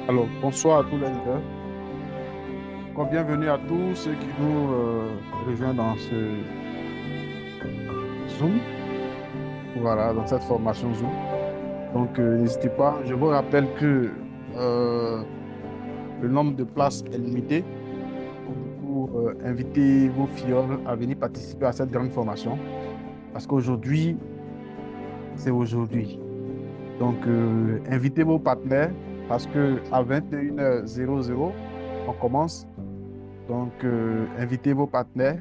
Alors, bonsoir à tous les leaders. Encore bienvenue à tous ceux qui nous rejoignent dans ce Zoom, voilà, dans cette formation Zoom. Donc, n'hésitez pas. Je vous rappelle que le nombre de places est limité. Donc, du coup, invitez vos filles à venir participer à cette grande formation parce qu'aujourd'hui, c'est aujourd'hui. Donc, invitez vos partenaires parce qu'à 21h00, on commence. Donc, invitez vos partenaires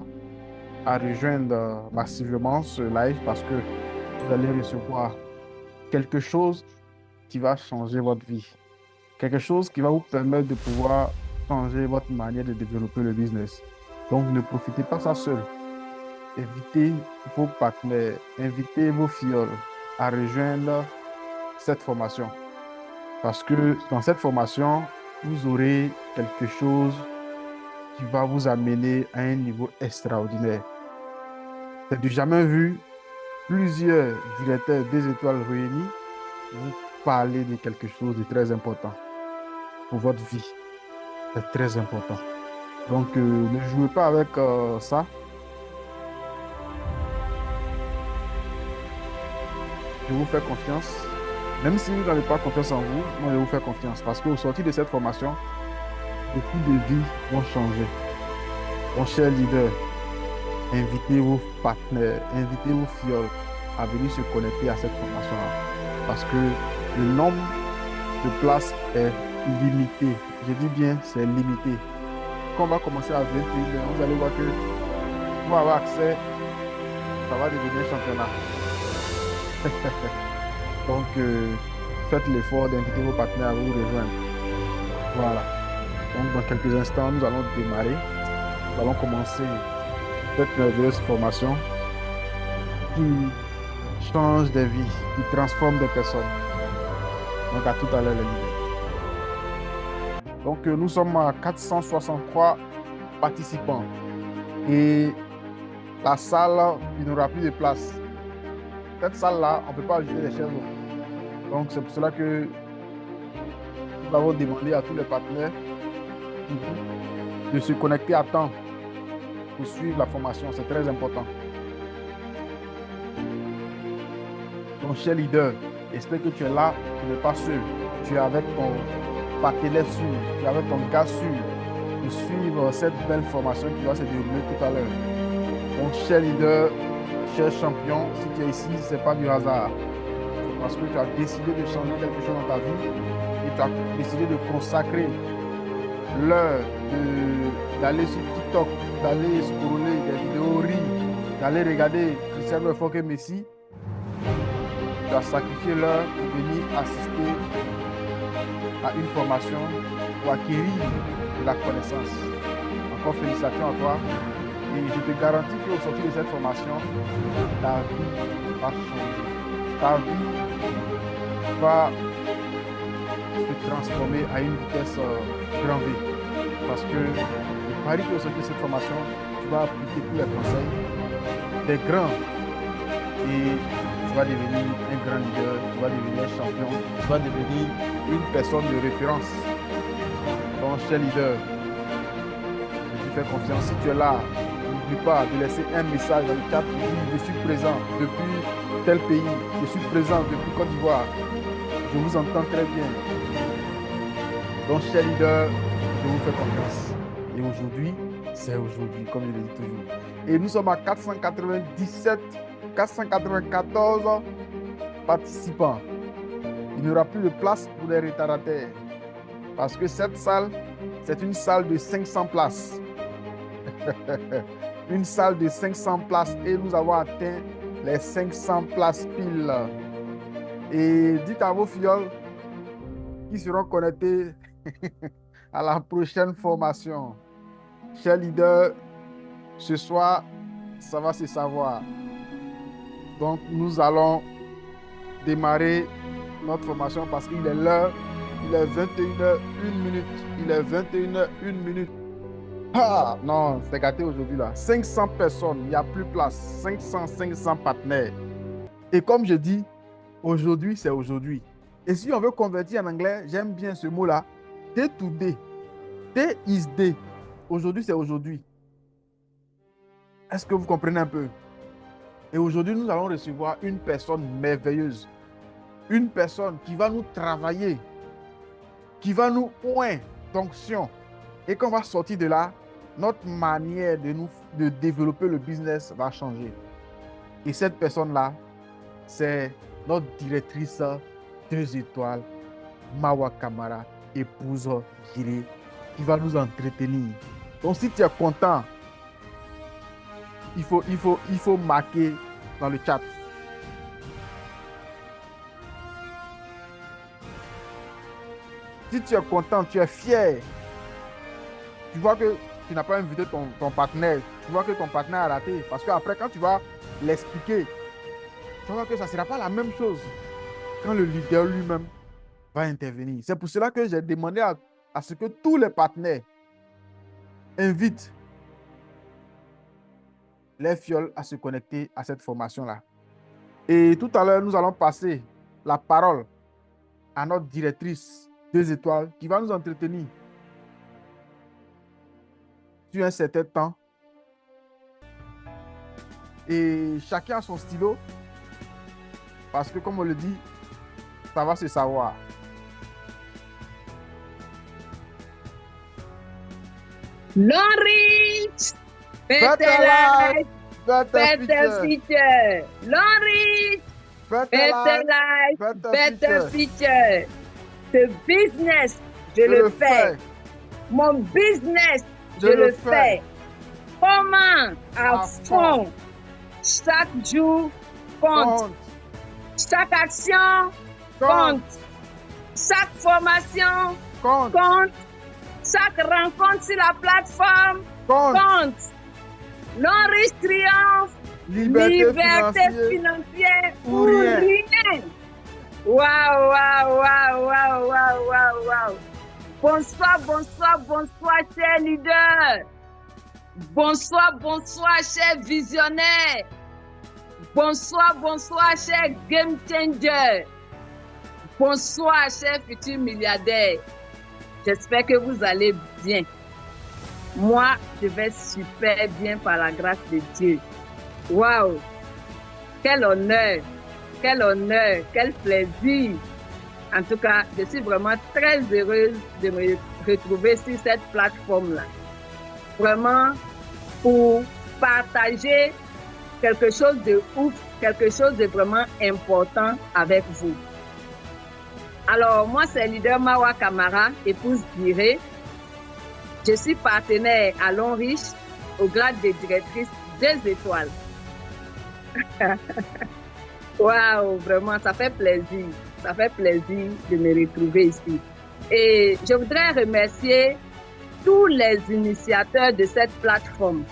à rejoindre massivement ce live parce que vous allez recevoir quelque chose qui va changer votre vie. Quelque chose qui va vous permettre de pouvoir changer votre manière de développer le business. Donc, ne profitez pas ça seul. Invitez vos partenaires, invitez vos filles à rejoindre cette formation. Parce que dans cette formation, vous aurez quelque chose qui va vous amener à un niveau extraordinaire. C'est du jamais vu. Plusieurs directeurs des étoiles réunis, vous parlez de quelque chose de très important pour votre vie. C'est très important. Donc, ne jouez pas avec ça. Je vous fais confiance. Même si vous n'avez pas confiance en vous, moi, je vous fais confiance. Parce qu'au sortir de cette formation, beaucoup de vies vont changer. Mon cher leader, invitez vos partenaires, invitez vos filles à venir se connecter à cette formation-là. Parce que le nombre de places est limité. Je dis bien, c'est limité. Quand on va commencer à 21h, vous allez voir que pour avoir accès, ça va devenir un championnat. Donc, faites l'effort d'inviter vos partenaires à vous rejoindre. Voilà. Donc, dans quelques instants, nous allons démarrer. Nous allons commencer cette merveilleuse formation qui change des vies, qui transforme des personnes. Donc, à tout à l'heure, les leaders. Donc, nous sommes à 463 participants. Et la salle, il n'y aura plus de place. Cette salle-là, on ne peut pas ajouter les chaises. Donc, c'est pour cela que nous avons demandé à tous les partenaires de se connecter à temps pour suivre la formation. C'est très important. Donc, cher leader, j'espère que tu es là, tu n'es pas seul. Tu es avec ton partenaire sûr, tu es avec ton gars sûr pour suivre cette belle formation qui va se dérouler tout à l'heure. Donc, cher leader, cher champion, si tu es ici, ce n'est pas du hasard. C'est parce que tu as décidé de changer quelque chose dans ta vie et tu as décidé de consacrer l'heure d'aller sur TikTok, d'aller scroller des vidéos rires, d'aller regarder Cristiano Ronaldo Messi. Tu as sacrifié l'heure pour venir assister à une formation pour acquérir de la connaissance. Encore félicitations à toi. Et je te garantis qu'au sortir de cette formation, ta vie va changer. Ta vie va se transformer à une vitesse grand V. Parce que le pari qu'au sortir de cette formation, tu vas appliquer tous les conseils des grands et tu vas devenir un grand leader, tu vas devenir un champion, tu vas devenir une personne de référence. Donc, cher leader, je te fais confiance. Si tu es là, n'oublie pas de laisser un message dans le chat. Je suis présent depuis tel pays, je suis présent depuis Côte d'Ivoire. Je vous entends très bien. Donc, cher leader, je vous fais confiance. Et aujourd'hui, c'est aujourd'hui, comme je le dis toujours. Et nous sommes à 497, 494 participants. Il n'y aura plus de place pour les retardataires. Parce que cette salle, c'est une salle de 500 places. Une salle de 500 places. Et nous avons atteint les 500 places pile. Et dites à vos filles qui seront connectés à la prochaine formation. Cher leader, ce soir, ça va se savoir. Donc, nous allons démarrer notre formation parce qu'il est l'heure. Il est 21h, 1 minute. Il est 21h, 1 minute. Ah, non, c'est gâté aujourd'hui là. 500 personnes, il n'y a plus place. 500 partenaires. Et comme je dis, aujourd'hui, c'est aujourd'hui. Et si on veut convertir en anglais, j'aime bien ce mot-là. Day to day. Day is day. Aujourd'hui, c'est aujourd'hui. Est-ce que vous comprenez un peu? Et aujourd'hui, nous allons recevoir une personne merveilleuse. Une personne qui va nous travailler, qui va nous oindre d'onction. Et quand on va sortir de là, notre manière de développer le business va changer. Et cette personne-là, c'est notre directrice 2 étoiles, Mawa Kamara, épouse Giri, qui va nous entretenir. Donc, si tu es content, il faut marquer dans le chat. Si tu es content, tu es fier, tu vois que tu n'as pas invité ton partenaire, tu vois que ton partenaire a raté. Parce qu'après, quand tu vas l'expliquer, tu vois que ça ne sera pas la même chose quand le leader lui-même va intervenir. C'est pour cela que j'ai demandé à ce que tous les partenaires invitent les fioles à se connecter à cette formation-là. Et tout à l'heure, nous allons passer la parole à notre directrice 2 étoiles qui va nous entretenir sur un certain temps. Et chacun a son stylo parce que, comme on le dit, ça va se savoir. Long-reach, better life, better future. Long-reach, better life, better future. Ce business, je le fais. Mon business, je le fais. Comment? À fond. Chaque jour compte. Chaque action compte. Chaque formation compte. Chaque rencontre sur la plateforme compte. Long-reach triomphe, liberté financière ou rien. Waouh, waouh, waouh, waouh, waouh, waouh, waouh. Bonsoir, bonsoir, bonsoir, chers leaders. Bonsoir, bonsoir, chers visionnaires. Bonsoir, bonsoir, chers game changers. Bonsoir, chers futurs milliardaires. J'espère que vous allez bien. Moi, je vais super bien par la grâce de Dieu. Waouh! Quel honneur! Quel honneur! Quel plaisir! En tout cas, je suis vraiment très heureuse de me retrouver sur cette plateforme-là. Vraiment, pour partager quelque chose de ouf, quelque chose de vraiment important avec vous. Alors, moi, c'est leader Mawa Kamara, épouse Giri. Je suis partenaire à Long-reach au grade de directrice 2 étoiles. Waouh, vraiment, ça fait plaisir. Ça fait plaisir de me retrouver ici. Et je voudrais remercier tous les initiateurs de cette plateforme.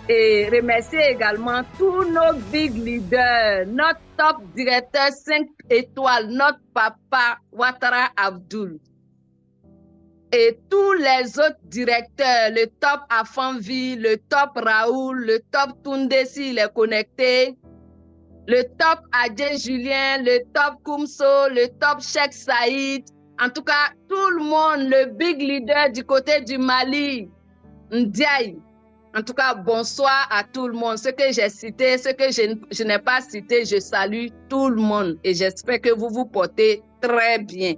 Et remercier également tous nos big leaders, notre top directeur 5 étoiles, notre papa Ouattara Abdoul. Et tous les autres directeurs, le top Afanvi, le top Raoul, le top Tunde s'il est connecté, le top Adje Julien, le top Koumso, le top Cheikh Saïd, en tout cas tout le monde, le big leader du côté du Mali, Ndiaye. En tout cas, bonsoir à tout le monde. Ce que j'ai cité, ce que je n'ai pas cité, je salue tout le monde et j'espère que vous vous portez très bien.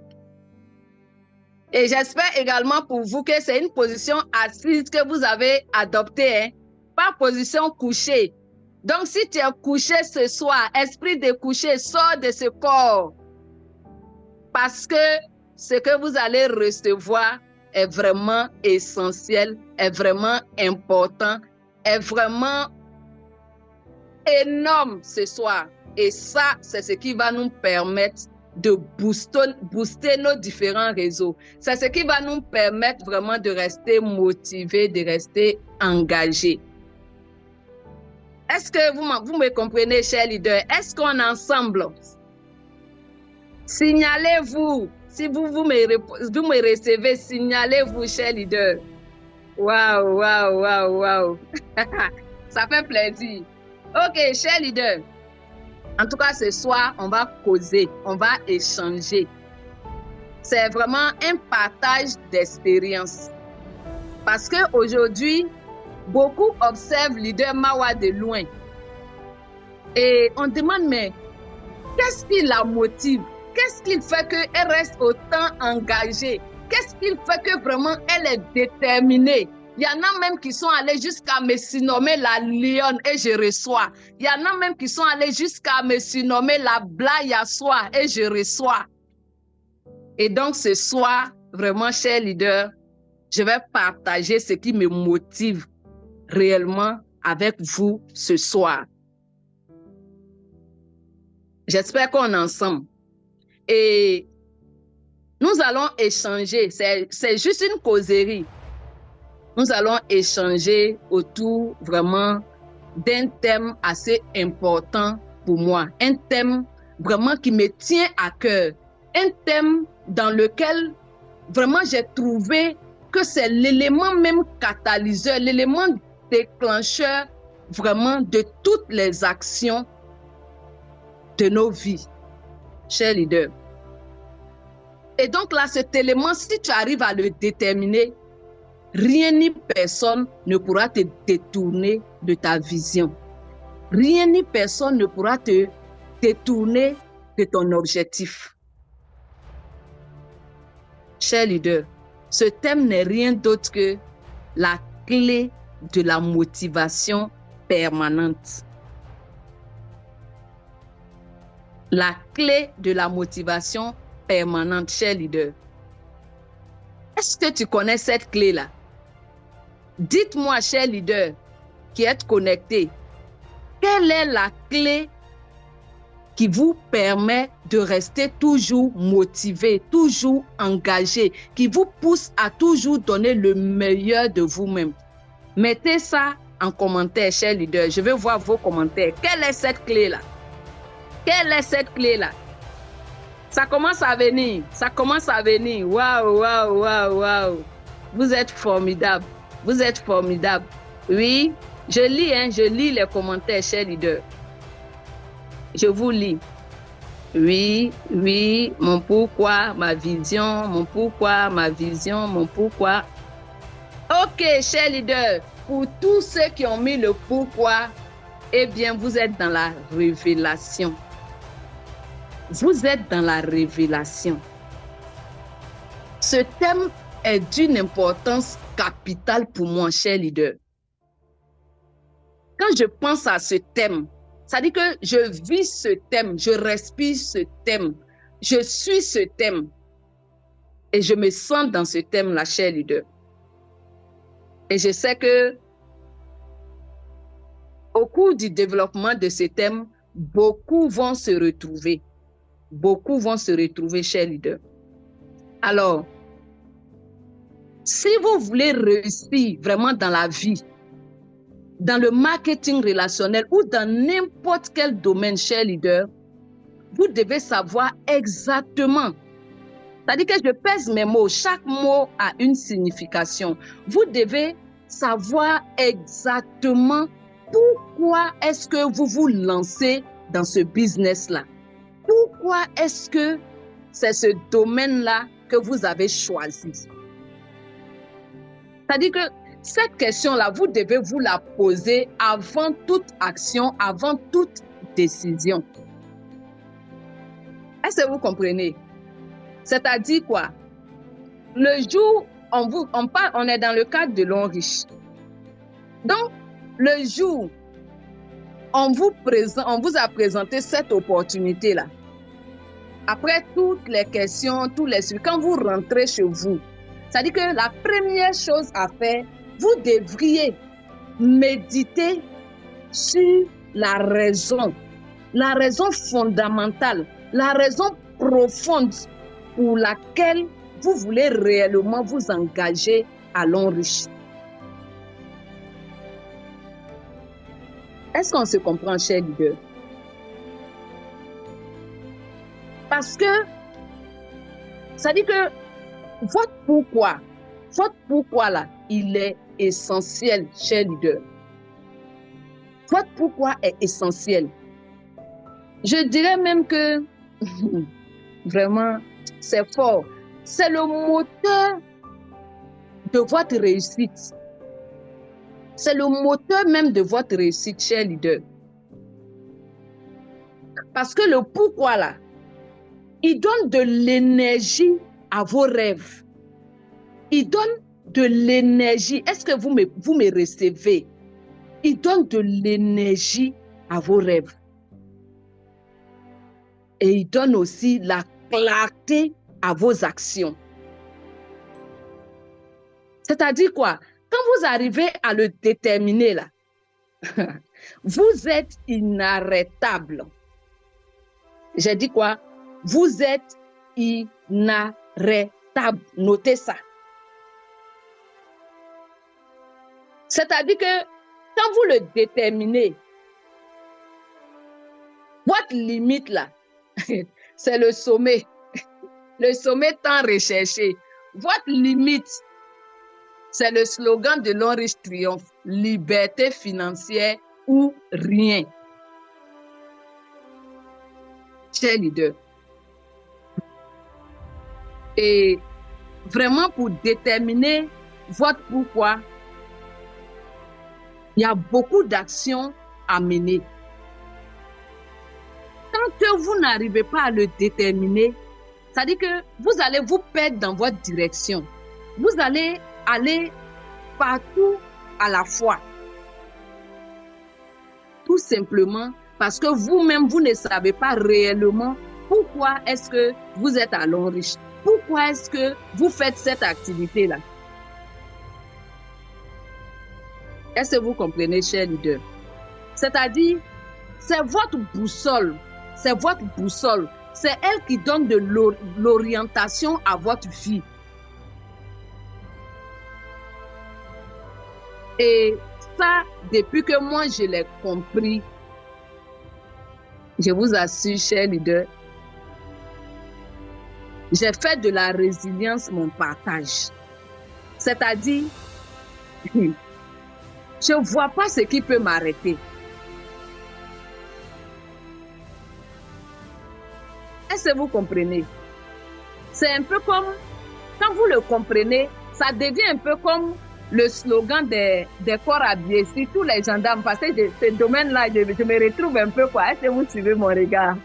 Et j'espère également pour vous que c'est une position assise que vous avez adoptée, hein? Pas position couchée. Donc, si tu es couché ce soir, esprit de coucher, sors de ce corps. Parce que ce que vous allez recevoir est vraiment essentiel, est vraiment important, est vraiment énorme ce soir. Et ça, c'est ce qui va nous permettre de booster nos différents réseaux. C'est ce qui va nous permettre vraiment de rester motivés, de rester engagés. Est-ce que vous me comprenez, chers leaders? Est-ce qu'on est ensemble? Signalez-vous. Si vous me recevez, signalez-vous, chers leaders. Waouh, waouh, waouh, waouh. Ça fait plaisir. Ok, chers leaders. En tout cas, ce soir, on va causer, on va échanger. c'est vraiment un partage d'expérience. Parce qu'aujourd'hui, beaucoup observent leader Mawa de loin. Et on demande, mais qu'est-ce qui la motive? Qu'est-ce qui fait qu'elle reste autant engagée? Qu'est-ce qui fait que vraiment elle est déterminée? Il y en a même qui sont allés jusqu'à me surnommer la lionne et je reçois. Il y en a même qui sont allés jusqu'à me surnommer la blague à soi et je reçois. Et donc ce soir, vraiment, chers leaders, je vais partager ce qui me motive réellement avec vous ce soir. J'espère qu'on est ensemble. Et nous allons échanger, c'est juste une causerie. Nous allons échanger autour vraiment d'un thème assez important pour moi. Un thème vraiment qui me tient à cœur. Un thème dans lequel vraiment j'ai trouvé que c'est l'élément même catalyseur, l'élément déclencheur vraiment de toutes les actions de nos vies, chers leaders. Et donc là, cet élément, si tu arrives à le déterminer, rien ni personne ne pourra te détourner de ta vision. Rien ni personne ne pourra te détourner de ton objectif. Chers leaders, ce thème n'est rien d'autre que la clé de la motivation permanente. La clé de la motivation permanente, chers leaders. Est-ce que tu connais cette clé-là? Dites-moi, chers leaders, qui êtes connectés, quelle est la clé qui vous permet de rester toujours motivé, toujours engagé, qui vous pousse à toujours donner le meilleur de vous-même? Mettez ça en commentaire, chers leaders. Je veux voir vos commentaires. Quelle est cette clé-là? Quelle est cette clé-là? Ça commence à venir. Ça commence à venir. Waouh, waouh, waouh, waouh. Vous êtes formidables. Vous êtes formidables. Oui, je lis les commentaires, chers leaders. Je vous lis. Oui, oui, mon pourquoi, ma vision, mon pourquoi, ma vision, mon pourquoi. Ok, chers leaders, pour tous ceux qui ont mis le pourquoi, eh bien, vous êtes dans la révélation. Vous êtes dans la révélation. Ce thème est d'une importance capitale pour moi, chers leaders. Quand je pense à ce thème, ça dit que je vis ce thème, je respire ce thème, je suis ce thème et je me sens dans ce thème-là, chers leaders. Et je sais que au cours du développement de ce thème, beaucoup vont se retrouver. Beaucoup vont se retrouver, chers leaders. Alors, si vous voulez réussir vraiment dans la vie, dans le marketing relationnel ou dans n'importe quel domaine, chers leaders, vous devez savoir exactement. C'est-à-dire que je pèse mes mots, chaque mot a une signification. Vous devez savoir exactement pourquoi est-ce que vous vous lancez dans ce business-là. Pourquoi est-ce que c'est ce domaine-là que vous avez choisi? C'est-à-dire que cette question-là, vous devez vous la poser avant toute action, avant toute décision. Est-ce que vous comprenez? C'est-à-dire quoi? Le jour, on est dans le cadre de l'homme riche. Donc, le jour, on vous a présenté cette opportunité-là. Après toutes les questions, tous les suivis, quand vous rentrez chez vous, c'est-à-dire que la première chose à faire, vous devriez méditer sur la raison fondamentale, la raison profonde pour laquelle vous voulez réellement vous engager à l'homme riche. Est-ce qu'on se comprend, chers leaders? Parce que, ça dit que votre pourquoi là, il est essentiel, chers leaders. Votre pourquoi est essentiel. Je dirais même que, vraiment, c'est fort. c'est le moteur de votre réussite. C'est le moteur même de votre réussite, cher leader. Parce que le pourquoi là, il donne de l'énergie à vos rêves. Il donne de l'énergie. Est-ce que vous me recevez? Il donne de l'énergie à vos rêves. Et il donne aussi la clarté à vos actions. C'est-à-dire quoi? Quand vous arrivez à le déterminer là, vous êtes inarrêtable. J'ai dit quoi? Vous êtes inarrêtable. Notez ça. C'est-à-dire que quand vous le déterminez, votre limite là, c'est le sommet. Le sommet tant recherché. Votre limite, c'est le slogan de l'homme riche triomphe. Liberté financière ou rien. Cher leader. Et vraiment pour déterminer votre pourquoi, il y a beaucoup d'actions à mener. Quand vous n'arrivez pas à le déterminer, ça dit que vous allez vous perdre dans votre direction. Vous allez aller partout à la fois. Tout simplement parce que vous-même, vous ne savez pas réellement pourquoi est-ce que vous êtes à l'homme riche. Pourquoi est-ce que vous faites cette activité-là? Est-ce que vous comprenez, cher leader? C'est-à-dire, c'est votre boussole. C'est votre boussole. C'est elle qui donne de l'orientation à votre vie. Et ça, depuis que moi, je l'ai compris, je vous assure, cher leader, j'ai fait de la résilience mon partage. C'est-à-dire, je ne vois pas ce qui peut m'arrêter. Est-ce que vous comprenez? C'est un peu comme, quand vous le comprenez, ça devient un peu comme le slogan des corps habillés, surtout les gendarmes, parce que ce domaine-là, je me retrouve un peu quoi. Est-ce que vous suivez mon regard?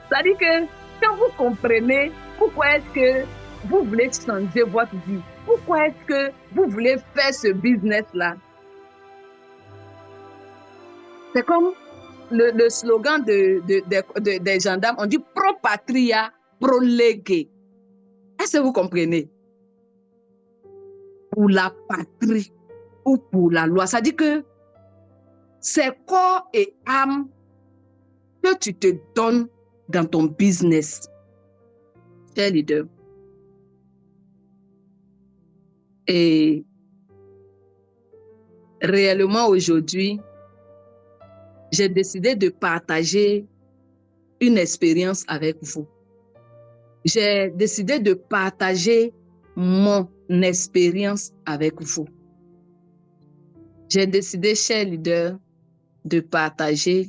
C'est-à-dire que quand vous comprenez pourquoi est-ce que vous voulez changer votre vie, pourquoi est-ce que vous voulez faire ce business-là, c'est comme le slogan des gendarmes, on dit pro patria, pro lege. Est-ce que vous comprenez? Pour la patrie ou pour la loi. Ça dit que c'est corps et âme que tu te donnes dans ton business. Cher leader. Et réellement aujourd'hui, j'ai décidé de partager une expérience avec vous. J'ai décidé de partager mon expérience avec vous. J'ai décidé, cher leader, de partager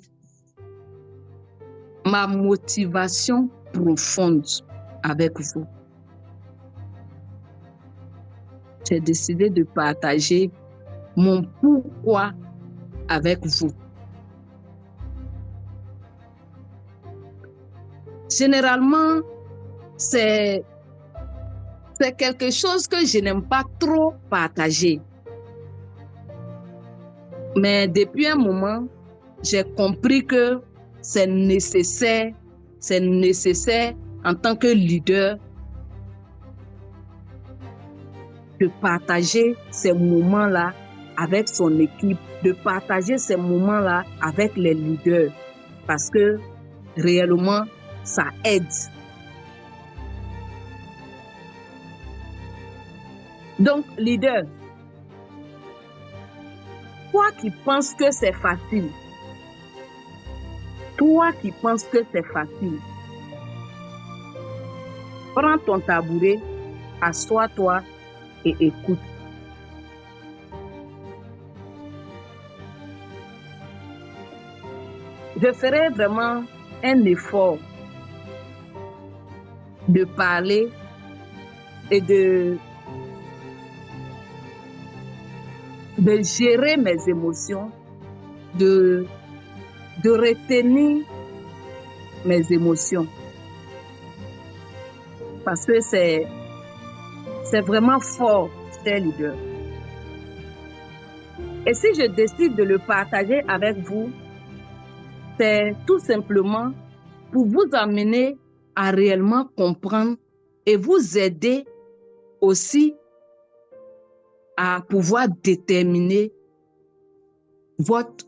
ma motivation profonde avec vous. J'ai décidé de partager mon pourquoi avec vous. Généralement, c'est quelque chose que je n'aime pas trop partager. Mais depuis un moment, j'ai compris que c'est nécessaire en tant que leader de partager ces moments-là avec son équipe, de partager ces moments-là avec les leaders, parce que réellement, ça aide. Donc, leader, toi qui penses que c'est facile, prends ton tabouret, assois-toi et écoute. Je ferai vraiment un effort de parler et de gérer mes émotions, de retenir mes émotions. Parce que c'est vraiment fort, cher leader. Et si je décide de le partager avec vous, c'est tout simplement pour vous amener à réellement comprendre et vous aider aussi à pouvoir déterminer votre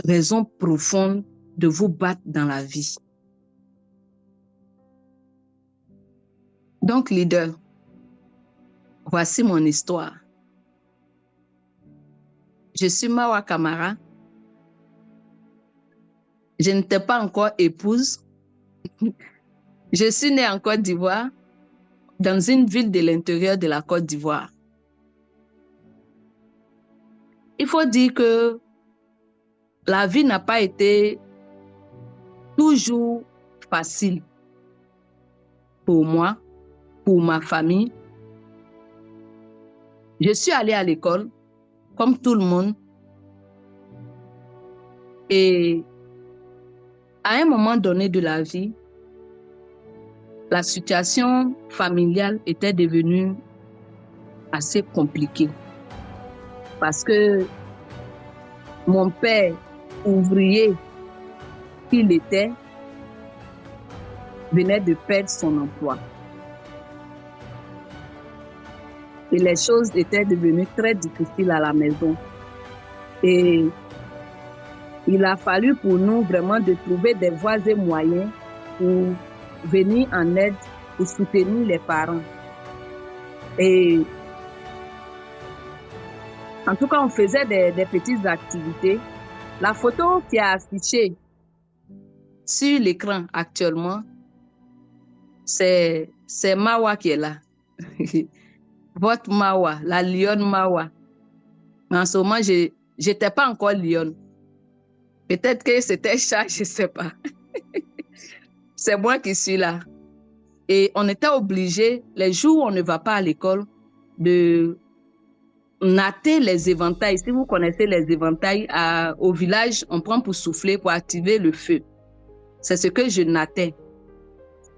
raison profonde de vous battre dans la vie. Donc, leader, voici mon histoire. Je suis Mawa Kamara. Je n'étais pas encore épouse. Je suis née en Côte d'Ivoire, dans une ville de l'intérieur de la Côte d'Ivoire. Il faut dire que la vie n'a pas été toujours facile pour moi, pour ma famille. Je suis allée à l'école, comme tout le monde. Et à un moment donné de la vie, la situation familiale était devenue assez compliquée. Parce que mon père, ouvrier qu'il était, venait de perdre son emploi. Et les choses étaient devenues très difficiles à la maison. Et il a fallu pour nous vraiment de trouver des voies et moyens pour venir en aide, pour soutenir les parents. Et en tout cas, on faisait des petites activités. La photo qui est affichée sur l'écran actuellement, c'est Mawa qui est là. Votre Mawa, la lionne Mawa. Mais en ce moment, je n'étais pas encore lionne. Peut-être que c'était chat, je ne sais pas. C'est moi qui suis là. Et on était obligé, les jours où on ne va pas à l'école, de natter les éventails. Si vous connaissez les éventails, au village, on prend pour souffler, pour activer le feu. C'est ce que je nattais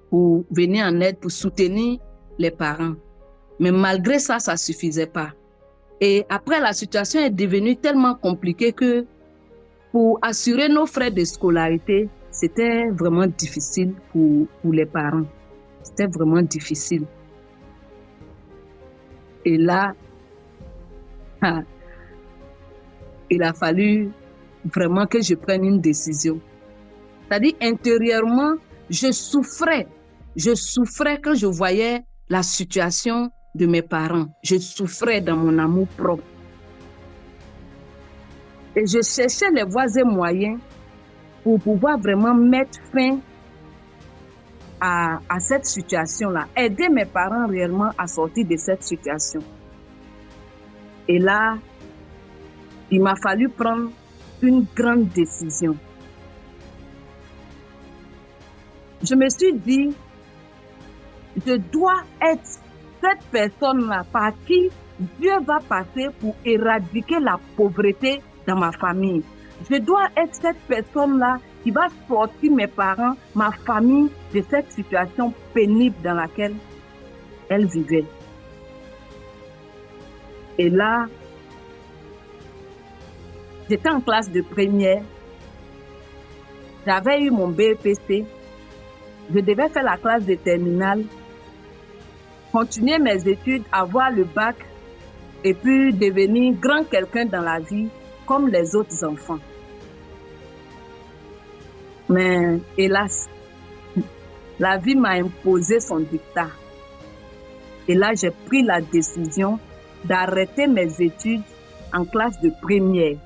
pour venir en aide, pour soutenir les parents. Mais malgré ça, ça ne suffisait pas. Et après, la situation est devenue tellement compliquée que pour assurer nos frais de scolarité, c'était vraiment difficile pour les parents. C'était vraiment difficile. Et là, il a fallu vraiment que je prenne une décision. C'est-à-dire, intérieurement, je souffrais. Je souffrais quand je voyais la situation de mes parents. Je souffrais dans mon amour propre. Et je cherchais les voies et moyens pour pouvoir vraiment mettre fin à cette situation-là, aider mes parents réellement à sortir de cette situation. Et là, il m'a fallu prendre une grande décision. Je me suis dit, je dois être cette personne-là par qui Dieu va passer pour éradiquer la pauvreté dans ma famille. Je dois être cette personne-là qui va sortir mes parents, ma famille, de cette situation pénible dans laquelle elle vivait. Et là, j'étais en classe de première. J'avais eu mon BEPC. Je devais faire la classe de terminale, continuer mes études, avoir le bac et puis devenir grand quelqu'un dans la vie comme les autres enfants. Mais hélas, la vie m'a imposé son dictat. Et là, j'ai pris la décision d'arrêter mes études en classe de première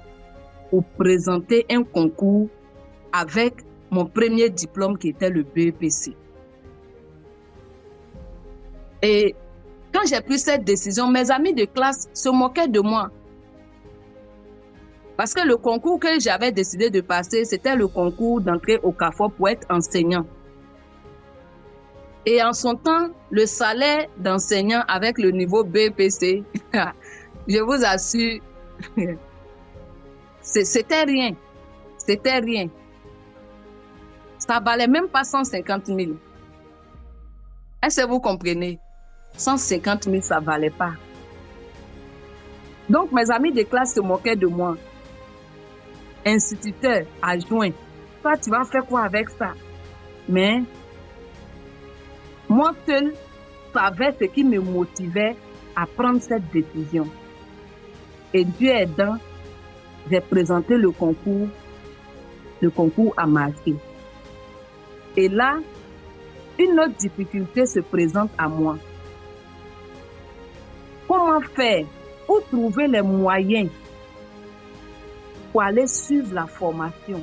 pour présenter un concours avec mon premier diplôme qui était le BEPC. Et quand j'ai pris cette décision, mes amis de classe se moquaient de moi. Parce que le concours que j'avais décidé de passer, c'était le concours d'entrée au CAFOR pour être enseignant. Et en son temps, le salaire d'enseignant avec le niveau BPC, je vous assure, c'était rien. C'était rien. Ça valait même pas 150 000. Est-ce que vous comprenez? 150 000, ça valait pas. Donc, mes amis de classe se moquaient de moi. Instituteur, adjoint, toi, tu vas faire quoi avec ça? Mais moi seul savais ce qui me motivait à prendre cette décision. Et Dieu aidant, j'ai présenté le concours a marché. Et là, une autre difficulté se présente à moi. Comment faire? Où trouver les moyens pour aller suivre la formation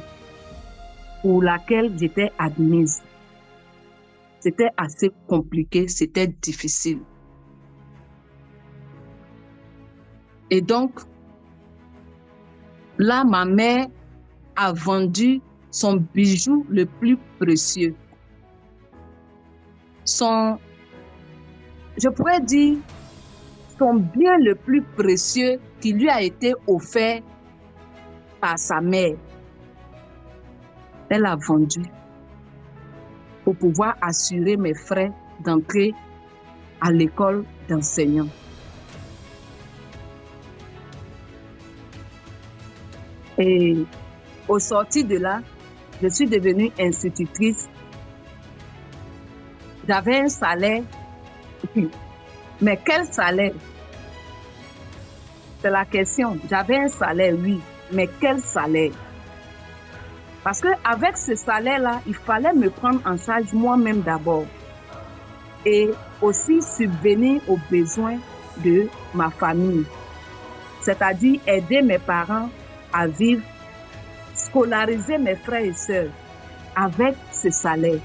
pour laquelle j'étais admise? C'était assez compliqué, c'était difficile. Et donc, là, ma mère a vendu son bijou le plus précieux. Je pourrais dire, son bien le plus précieux qui lui a été offert par sa mère. Elle a vendu pour pouvoir assurer mes frais d'entrée à l'école d'enseignants. Et au sorti de là, je suis devenue institutrice. J'avais un salaire, mais quel salaire? C'est la question. J'avais un salaire, oui, mais quel salaire? Parce qu'avec ce salaire-là, il fallait me prendre en charge moi-même d'abord et aussi subvenir aux besoins de ma famille, c'est-à-dire aider mes parents à vivre, scolariser mes frères et sœurs avec ce salaire.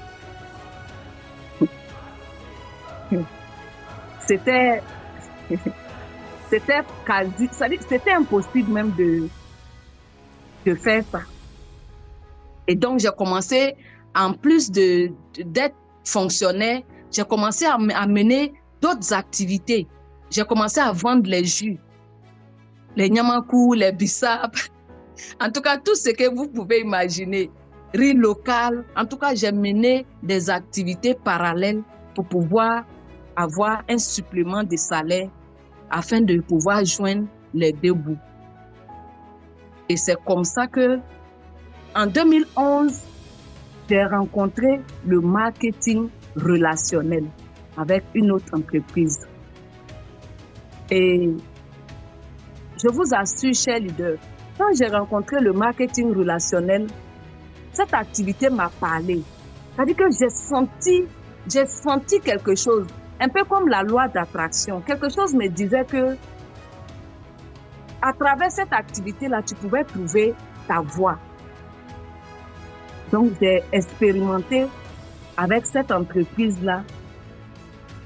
C'était quasi, c'était impossible même de faire ça. Et donc, j'ai commencé, en plus d'être fonctionnaire, j'ai commencé à mener d'autres activités. J'ai commencé à vendre les jus, les nyamakou, les bissap, en tout cas, tout ce que vous pouvez imaginer, riz local. En tout cas, j'ai mené des activités parallèles pour pouvoir avoir un supplément de salaire afin de pouvoir joindre les deux bouts. Et c'est comme ça que, en 2011, j'ai rencontré le marketing relationnel avec une autre entreprise. Et je vous assure, chers leaders, quand j'ai rencontré le marketing relationnel, cette activité m'a parlé. C'est-à-dire que j'ai senti quelque chose, un peu comme la loi d'attraction. Quelque chose me disait que à travers cette activité-là, tu pouvais trouver ta voie. Donc, j'ai expérimenté avec cette entreprise-là,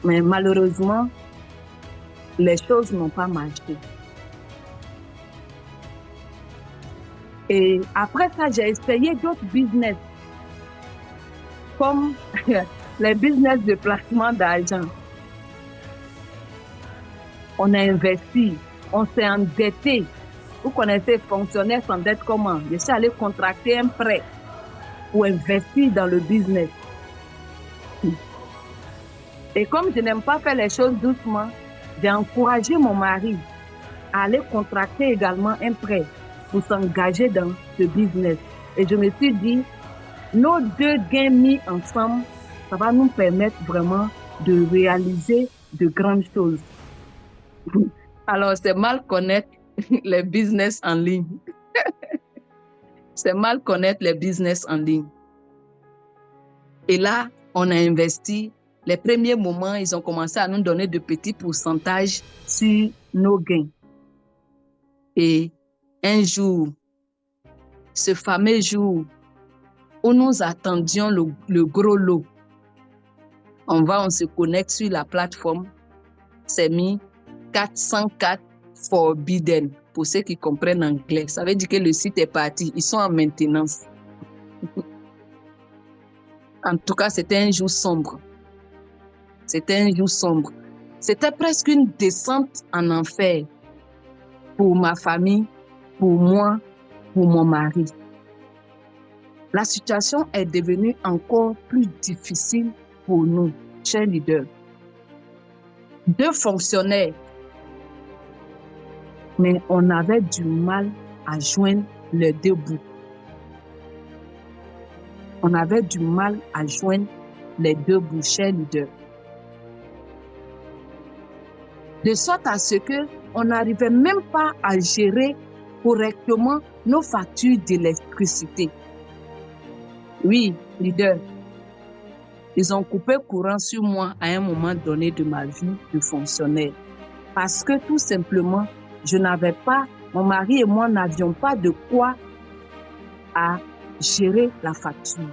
mais malheureusement, les choses n'ont pas marché. Et après ça, j'ai essayé d'autres business, comme les business de placement d'argent. On a investi, on s'est endetté. Vous connaissez, fonctionnaire s'endette comment? Je suis allé contracter un prêt pour investir dans le business. Et comme je n'aime pas faire les choses doucement, j'ai encouragé mon mari à aller contracter également un prêt pour s'engager dans ce business. Et je me suis dit, nos deux gains mis ensemble, ça va nous permettre vraiment de réaliser de grandes choses. Alors, c'est mal connaître les business en ligne. C'est mal connaître les business en ligne. Et là, on a investi. Les premiers moments, ils ont commencé à nous donner de petits pourcentages sur nos gains. Et un jour, ce fameux jour où nous attendions le gros lot, on se connecte sur la plateforme, c'est mis 404 forbidden, pour ceux qui comprennent anglais. Ça veut dire que le site est parti, ils sont en maintenance. En tout cas, c'était un jour sombre. C'était un jour sombre. C'était presque une descente en enfer pour ma famille, pour moi, pour mon mari. La situation est devenue encore plus difficile pour nous, chers leaders. 2 fonctionnaires, mais on avait du mal à joindre les 2 bouts. On avait du mal à joindre les 2 bouts, chers leaders. De sorte à ce qu'on n'arrivait même pas à gérer correctement nos factures d'électricité. Oui, leader, ils ont coupé courant sur moi à un moment donné de ma vie de fonctionnaire. Parce que tout simplement, je n'avais pas, mon mari et moi n'avions pas de quoi à gérer la facture.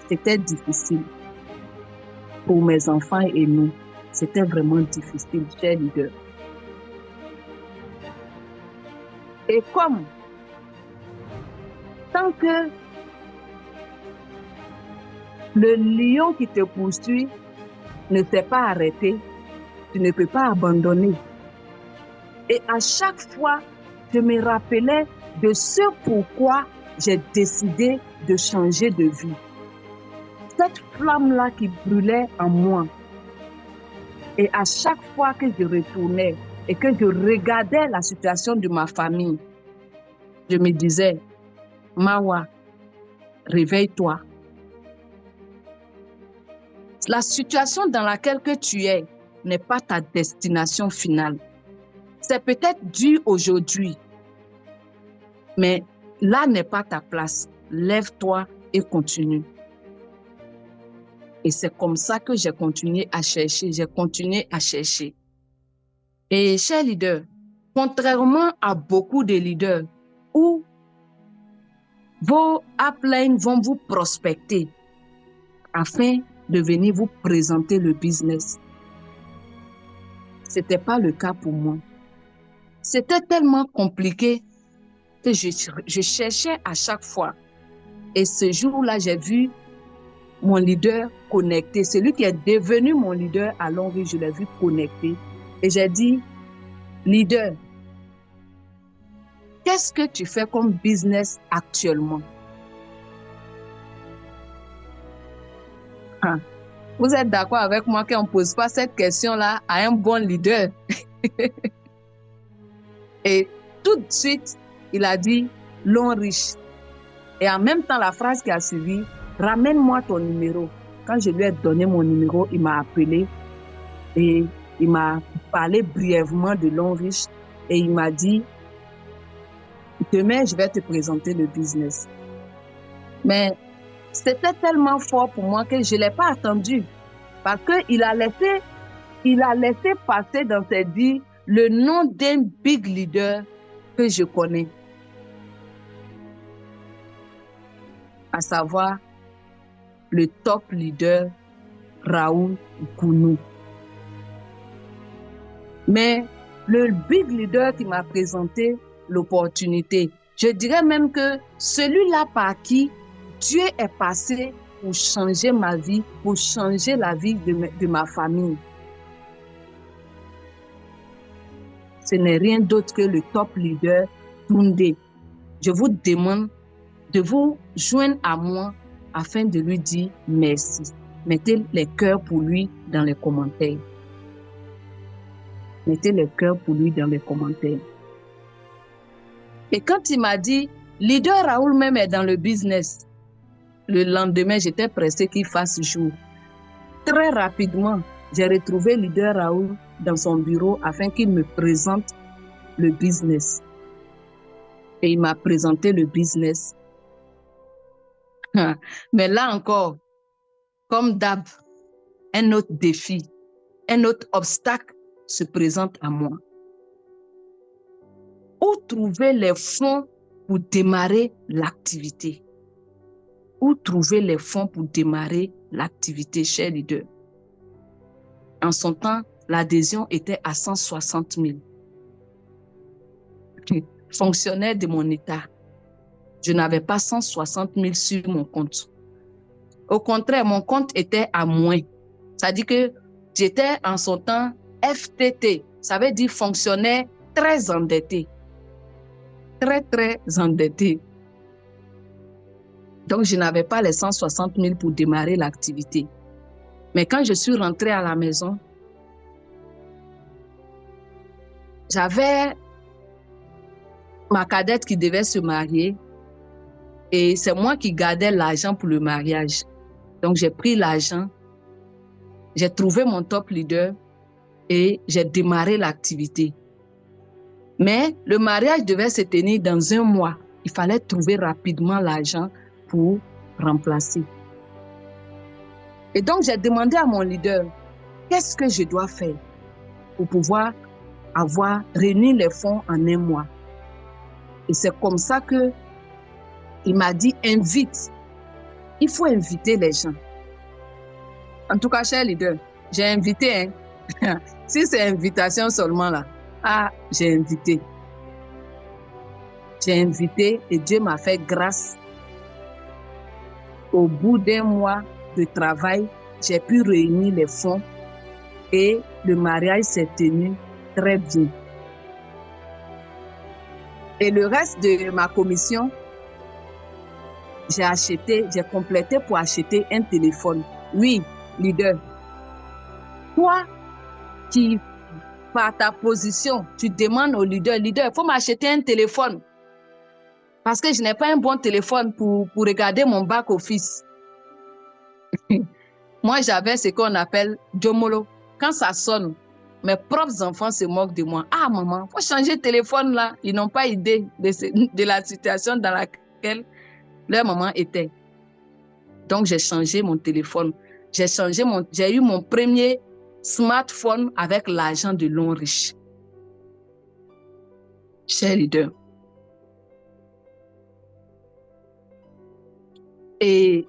C'était difficile. Pour mes enfants et nous, c'était vraiment difficile, chers leaders. Et comme, tant que le lion qui te poursuit ne s'est pas arrêté, tu ne peux pas abandonner. Et à chaque fois, je me rappelais de ce pourquoi j'ai décidé de changer de vie. Cette flamme-là qui brûlait en moi. Et à chaque fois que je retournais et que je regardais la situation de ma famille, je me disais, Mawa, réveille-toi. La situation dans laquelle que tu es n'est pas ta destination finale. C'est peut-être dur aujourd'hui, mais là n'est pas ta place. Lève-toi et continue. Et c'est comme ça que j'ai continué à chercher, Et chers leaders, contrairement à beaucoup de leaders où vos uplines vont vous prospecter afin de venir vous présenter le business, ce n'était pas le cas pour moi. C'était tellement compliqué que je cherchais à chaque fois. Et ce jour-là, j'ai vu mon leader connecté. Celui qui est devenu mon leader à Longwy, je l'ai vu connecté. Et j'ai dit, leader, qu'est-ce que tu fais comme business actuellement? Ah, vous êtes d'accord avec moi qu'on ne pose pas cette question-là à un bon leader? Et tout de suite, il a dit, long riche. Et en même temps, la phrase qui a suivi, ramène-moi ton numéro. Quand je lui ai donné mon numéro, il m'a appelé et il m'a parlé brièvement de Long Riche et il m'a dit, demain, je vais te présenter le business. Mais c'était tellement fort pour moi que je ne l'ai pas attendu parce qu'il a laissé passer dans ses dits le nom d'un big leader que je connais, à savoir le top leader Raoul Gounou. Mais le big leader qui m'a présenté l'opportunité, je dirais même que celui-là par qui Dieu est passé pour changer ma vie, pour changer la vie de ma famille, ce n'est rien d'autre que le top leader Tunde. Je vous demande de vous joindre à moi afin de lui dire merci. Mettez les cœurs pour lui dans les commentaires. Mettez les cœurs pour lui dans les commentaires. Et quand il m'a dit, leader Raoul même est dans le business, le lendemain, j'étais pressé qu'il fasse jour. Très rapidement, j'ai retrouvé leader Raoul dans son bureau afin qu'il me présente le business. Et il m'a présenté le business. Mais là encore, comme d'hab, un autre défi, un autre obstacle se présente à moi. Où trouver les fonds pour démarrer l'activité? Où trouver les fonds pour démarrer l'activité, chers leaders? En son temps, l'adhésion était à 160 000. Fonctionnaire de mon État, je n'avais pas 160 000 sur mon compte. Au contraire, mon compte était à moins. Ça dit que j'étais en son temps FTT. Ça veut dire fonctionnaire très endetté. Très, très endetté. Donc, je n'avais pas les 160 000 pour démarrer l'activité. Mais quand je suis rentrée à la maison, j'avais ma cadette qui devait se marier et c'est moi qui gardais l'argent pour le mariage. Donc, j'ai pris l'argent, j'ai trouvé mon top leader et j'ai démarré l'activité. Mais le mariage devait se tenir dans 1 mois. Il fallait trouver rapidement l'argent pour remplacer. Et donc, j'ai demandé à mon leader, qu'est-ce que je dois faire pour pouvoir avoir réuni les fonds en 1 mois? Et c'est comme ça que il m'a dit, invite. Il faut inviter les gens. En tout cas, cher leader, j'ai invité. Hein? Si c'est invitation seulement là, j'ai invité. J'ai invité et Dieu m'a fait grâce. Au bout d'1 mois de travail, j'ai pu réunir les fonds et le mariage s'est tenu très bien. Et le reste de ma commission, j'ai complété pour acheter un téléphone. Oui, leader. Toi qui, par ta position, tu demandes au leader, il faut m'acheter un téléphone. Parce que je n'ai pas un bon téléphone pour regarder mon back-office. Moi, j'avais ce qu'on appelle Jomolo. Quand ça sonne, mes propres enfants se moquent de moi. Ah, maman, il faut changer de téléphone là. Ils n'ont pas idée de la situation dans laquelle leur maman était. Donc, j'ai changé mon téléphone. J'ai eu mon premier smartphone avec l'argent de Longrich. Cher leader. Et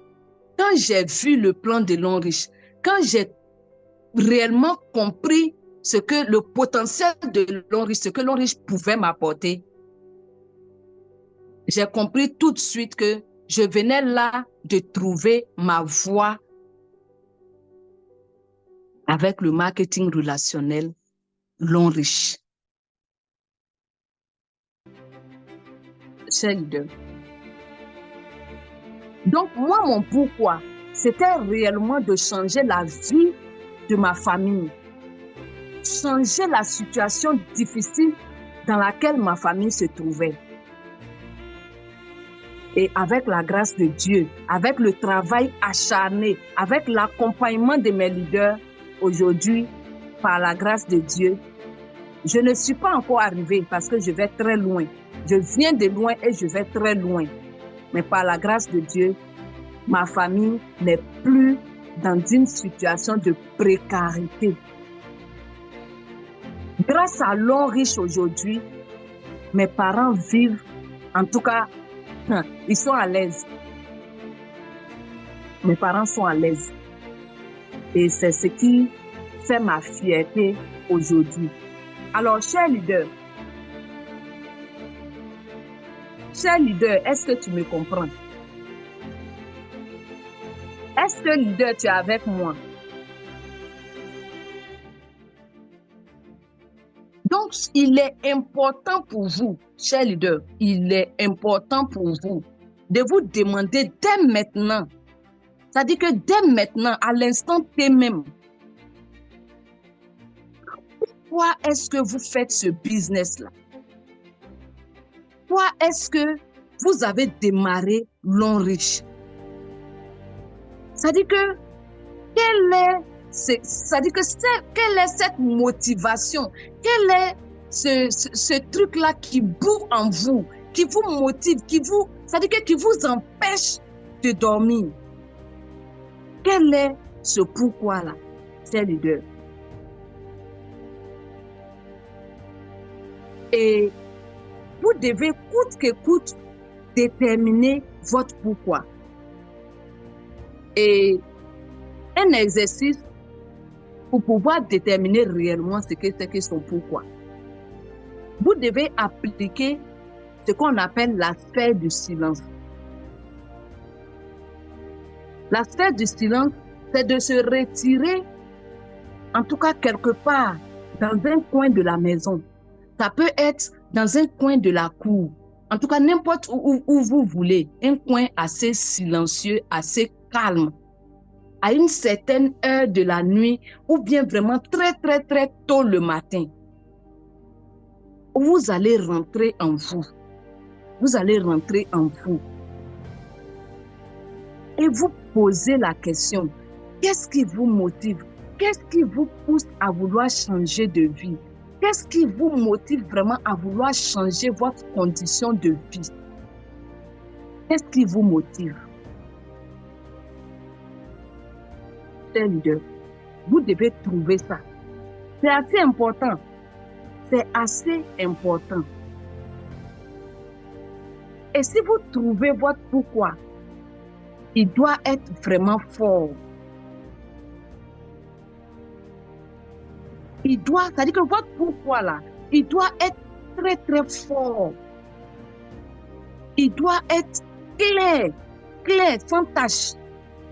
quand j'ai vu le plan de Longrich, quand j'ai réellement compris le potentiel de Longrich, ce que Longrich pouvait m'apporter, j'ai compris tout de suite que je venais là de trouver ma voie avec le marketing relationnel Longrich. Cher leader. Donc, moi, mon pourquoi, c'était réellement de changer la vie de ma famille, changer la situation difficile dans laquelle ma famille se trouvait. Et avec la grâce de Dieu, avec le travail acharné, avec l'accompagnement de mes leaders, aujourd'hui, par la grâce de Dieu, je ne suis pas encore arrivée parce que je vais très loin. Je viens de loin et je vais très loin. Mais par la grâce de Dieu, ma famille n'est plus dans une situation de précarité. Grâce à Longrich aujourd'hui, mes parents vivent, en tout cas, ils sont à l'aise. Mes parents sont à l'aise. Et c'est ce qui fait ma fierté aujourd'hui. Alors, cher leader, est-ce que tu me comprends? Est-ce que, leader, tu es avec moi? Donc, il est important pour vous, cher leader, il est important pour vous de vous demander dès maintenant, c'est-à-dire que dès maintenant, à l'instant T même, pourquoi est-ce que vous faites ce business-là? Pourquoi est-ce que vous avez démarré Longrich? C'est-à-dire que quelle est cette motivation? Quel est ce truc-là qui boue en vous, qui vous motive, qui vous empêche de dormir? Quel est ce pourquoi-là, cher leader? Et vous devez coûte que coûte déterminer votre pourquoi. Et un exercice pour pouvoir déterminer réellement ce que c'est que son pourquoi. Vous devez appliquer ce qu'on appelle la sphère du silence. La sphère du silence, c'est de se retirer, en tout cas quelque part, dans un coin de la maison. Ça peut être dans un coin de la cour. En tout cas, n'importe où vous voulez. Un coin assez silencieux, assez calme. À une certaine heure de la nuit ou bien vraiment très, très, très tôt le matin. Vous allez rentrer en vous. Vous allez rentrer en vous. Et vous posez la question, qu'est-ce qui vous motive? Qu'est-ce qui vous pousse à vouloir changer de vie? Qu'est-ce qui vous motive vraiment à vouloir changer votre condition de vie? Qu'est-ce qui vous motive? Chers leaders, vous devez trouver ça. C'est assez important. C'est assez important. Et si vous trouvez votre pourquoi, il doit être vraiment fort. C'est-à-dire que votre pourquoi là, il doit être très très fort. Il doit être clair, sans tâche.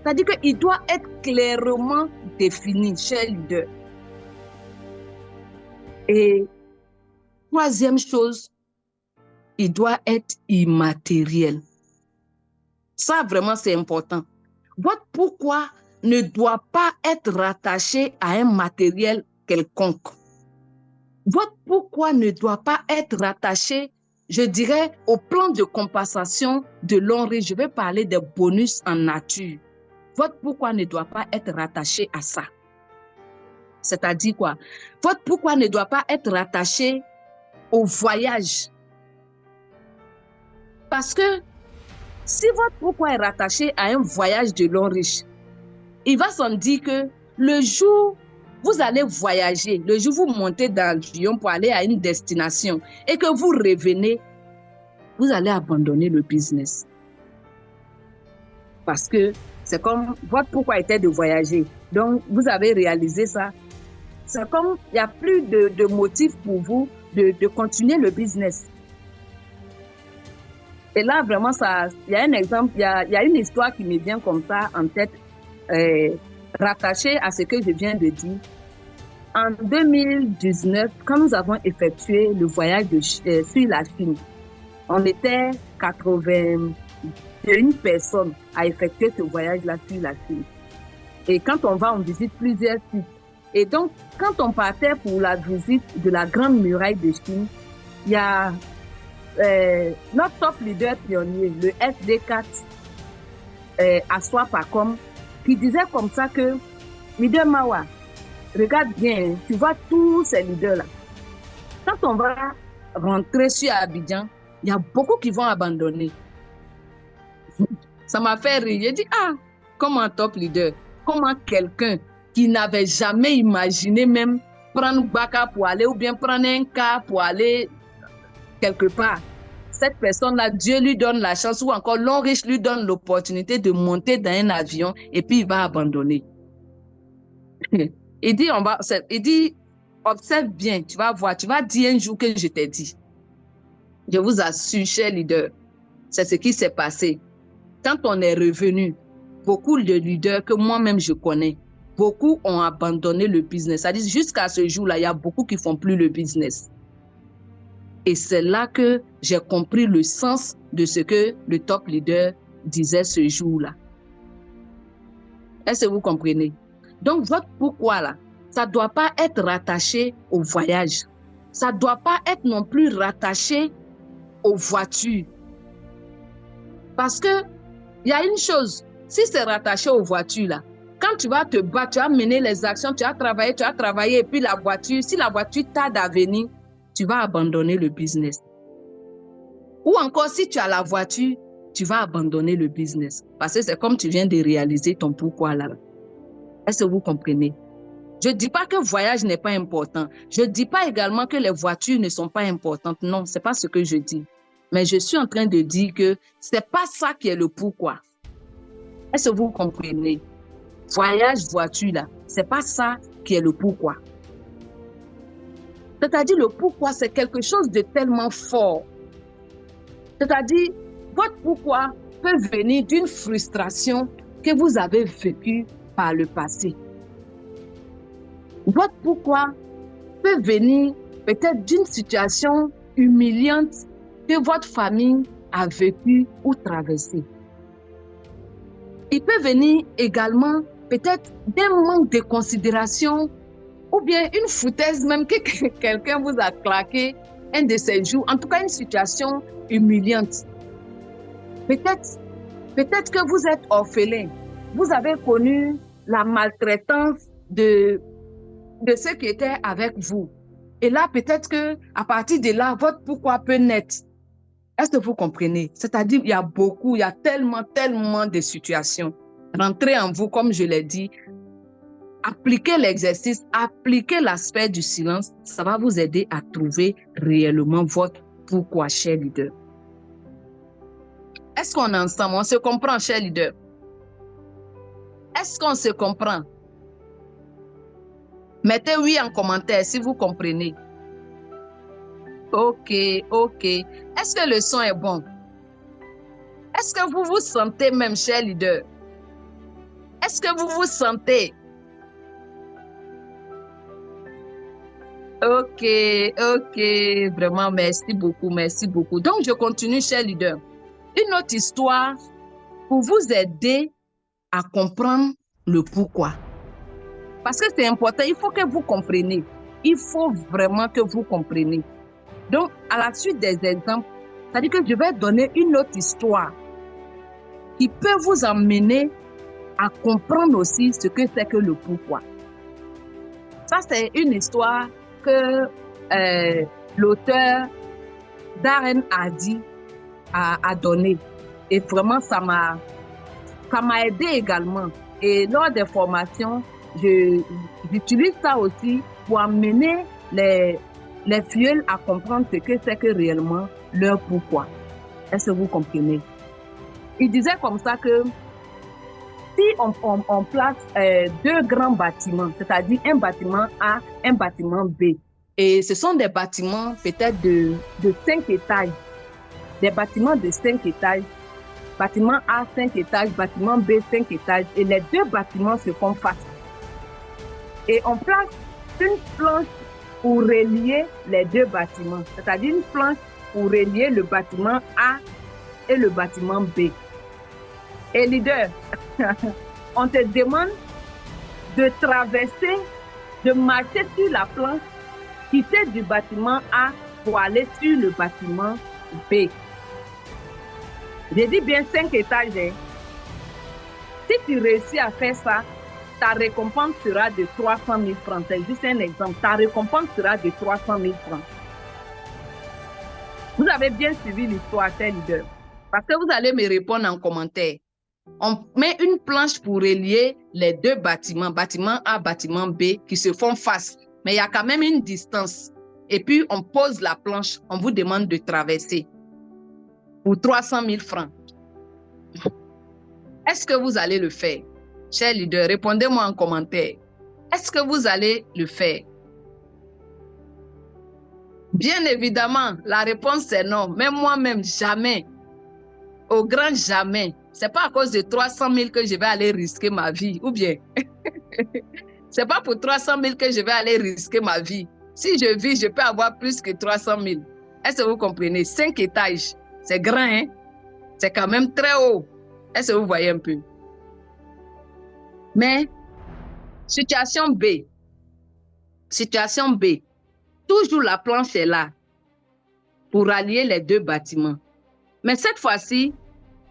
C'est-à-dire qu'il doit être clairement défini, chers leaders. Et troisième chose, il doit être immatériel. Ça, vraiment, c'est important. Votre pourquoi ne doit pas être rattaché à un matériel quelconque. Votre pourquoi ne doit pas être rattaché, je dirais, au plan de compensation de l'enrée. Je vais parler des bonus en nature. Votre pourquoi ne doit pas être rattaché à ça. C'est-à-dire quoi? Votre pourquoi ne doit pas être rattaché au voyage. Parce que si votre pourquoi est rattaché à un voyage de l'homme riche, il va s'en dire que le jour où vous allez voyager, le jour où vous montez dans l'avion pour aller à une destination et que vous revenez, vous allez abandonner le business. Parce que c'est comme votre pourquoi était de voyager. Donc, vous avez réalisé ça. C'est comme il n'y a plus de motif pour vous de continuer le business. Et là, vraiment, il y a un exemple, il y a une histoire qui me vient comme ça en tête, rattachée à ce que je viens de dire. En 2019, quand nous avons effectué le voyage sur la Chine, on était 81 personnes à effectuer ce voyage-là sur la Chine. Et quand on va, on visite plusieurs sites. Et donc, quand on partait pour la visite de la Grande Muraille de Chine, il y a notre top leader pionnier, le SD4, Aswa Pakom, qui disait comme ça que, leader Mawa, regarde bien, tu vois tous ces leaders-là. Quand on va rentrer sur Abidjan, il y a beaucoup qui vont abandonner. Ça m'a fait rire. J'ai dit, comme un top leader, comment quelqu'un qui n'avait jamais imaginé même prendre Baka pour aller ou bien prendre un car pour aller quelque part. Cette personne-là, Dieu lui donne la chance ou encore l'homme riche lui donne l'opportunité de monter dans un avion et puis il va abandonner. Il dit, observe bien, tu vas voir, tu vas dire un jour que je t'ai dit. Je vous assure, chers leaders, c'est ce qui s'est passé. Quand on est revenu, beaucoup de leaders que moi-même je connais, beaucoup ont abandonné le business. C'est-à-dire jusqu'à ce jour-là, il y a beaucoup qui ne font plus le business. Et c'est là que j'ai compris le sens de ce que le top leader disait ce jour-là. Est-ce que vous comprenez? Donc, votre pourquoi là, ça ne doit pas être rattaché au voyage. Ça ne doit pas être non plus rattaché aux voitures. Parce que, il y a une chose, si c'est rattaché aux voitures là, quand tu vas te battre, tu vas mener les actions, tu vas travailler, et puis la voiture, si la voiture tarde à venir, tu vas abandonner le business. Ou encore, si tu as la voiture, tu vas abandonner le business. Parce que c'est comme tu viens de réaliser ton pourquoi là. Est-ce que vous comprenez? Je ne dis pas que le voyage n'est pas important. Je ne dis pas également que les voitures ne sont pas importantes. Non, ce n'est pas ce que je dis. Mais je suis en train de dire que ce n'est pas ça qui est le pourquoi. Est-ce que vous comprenez? Voyage, voiture là, ce n'est pas ça qui est le pourquoi. C'est-à-dire le pourquoi, c'est quelque chose de tellement fort. C'est-à-dire, votre pourquoi peut venir d'une frustration que vous avez vécu par le passé. Votre pourquoi peut venir peut-être d'une situation humiliante que votre famille a vécue ou traversée. Il peut venir également peut-être d'un manque de considération ou bien une foutaise même que quelqu'un vous a claqué un de ces jours, en tout cas une situation humiliante. Peut-être que vous êtes orphelin, vous avez connu la maltraitance de ceux qui étaient avec vous. Et là, peut-être que à partir de là, votre pourquoi peut naître. Est-ce que vous comprenez? C'est-à-dire, il y a tellement de situations. Rentrez en vous, comme je l'ai dit. Appliquez l'exercice, appliquez l'aspect du silence. Ça va vous aider à trouver réellement votre pourquoi, cher leader. Est-ce qu'on est ensemble? On se comprend, cher leader? Est-ce qu'on se comprend? Mettez oui en commentaire si vous comprenez. Ok. Est-ce que le son est bon? Est-ce que vous vous sentez même, cher leader? Est-ce que vous vous sentez? Ok. Vraiment, merci beaucoup. Donc, je continue, cher leader. Une autre histoire pour vous aider à comprendre le pourquoi. Parce que c'est important, il faut que vous compreniez. Il faut vraiment que vous compreniez. Donc, à la suite des exemples, c'est-à-dire que je vais donner une autre histoire qui peut vous emmener à comprendre aussi ce que c'est que le pourquoi. Ça, c'est une histoire que l'auteur Darren Hardy a donné. Et vraiment, ça m'a aidé également. Et lors des formations, j'utilise ça aussi pour amener les filleuls à comprendre ce que c'est que réellement leur pourquoi. Est-ce que vous comprenez? Il disait comme ça que si on place deux grands bâtiments, c'est-à-dire un bâtiment A, un bâtiment B, et ce sont des bâtiments peut-être de 5 étages, des bâtiments de 5 étages, bâtiment A 5 étages, bâtiment B 5 étages, et les deux bâtiments se font face. Et on place une planche pour relier les deux bâtiments, c'est-à-dire une planche pour relier le bâtiment A et le bâtiment B. Et leader, on te demande de traverser, de marcher sur la planche, quitter du bâtiment A pour aller sur le bâtiment B. J'ai dit bien 5 étages. Hein. Si tu réussis à faire ça, ta récompense sera de 300 000 francs. C'est juste un exemple. Ta récompense sera de 300 000 francs. Vous avez bien suivi l'histoire, cher leader. Parce que vous allez me répondre en commentaire. On met une planche pour relier les deux bâtiments, bâtiment A, bâtiment B, qui se font face. Mais il y a quand même une distance. Et puis, on pose la planche, on vous demande de traverser pour 300 000 francs. Est-ce que vous allez le faire? Cher leader, répondez-moi en commentaire. Est-ce que vous allez le faire? Bien évidemment, la réponse c'est non. Même moi-même, jamais. Au grand jamais. C'est pas à cause de 300 000 que je vais aller risquer ma vie. Ou bien, c'est pas pour 300 000 que je vais aller risquer ma vie. Si je vis, je peux avoir plus que 300 000. Est-ce que vous comprenez? 5 étages, c'est grand, hein? C'est quand même très haut. Est-ce que vous voyez un peu? Mais, situation B. Situation B. Toujours la planche est là pour rallier les deux bâtiments. Mais cette fois-ci,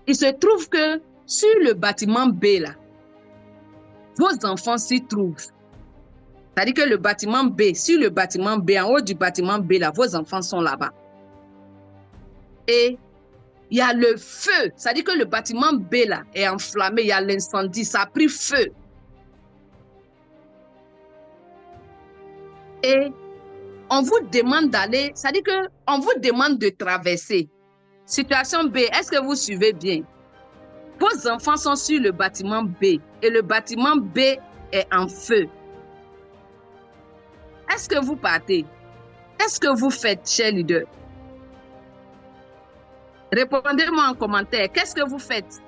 il se trouve que sur le bâtiment B, là, vos enfants s'y trouvent. C'est-à-dire que le bâtiment B, sur le bâtiment B, en haut du bâtiment B, là, vos enfants sont là-bas. Et il y a le feu. C'est-à-dire que le bâtiment B, là, est enflammé. Il y a l'incendie. Ça a pris feu. Et on vous demande d'aller, c'est-à-dire qu'on vous demande de traverser. Situation B, est-ce que vous suivez bien? Vos enfants sont sur le bâtiment B et le bâtiment B est en feu. Est-ce que vous partez? Qu'est-ce que vous faites, cher leader? Répondez-moi en commentaire. Qu'est-ce que vous faites?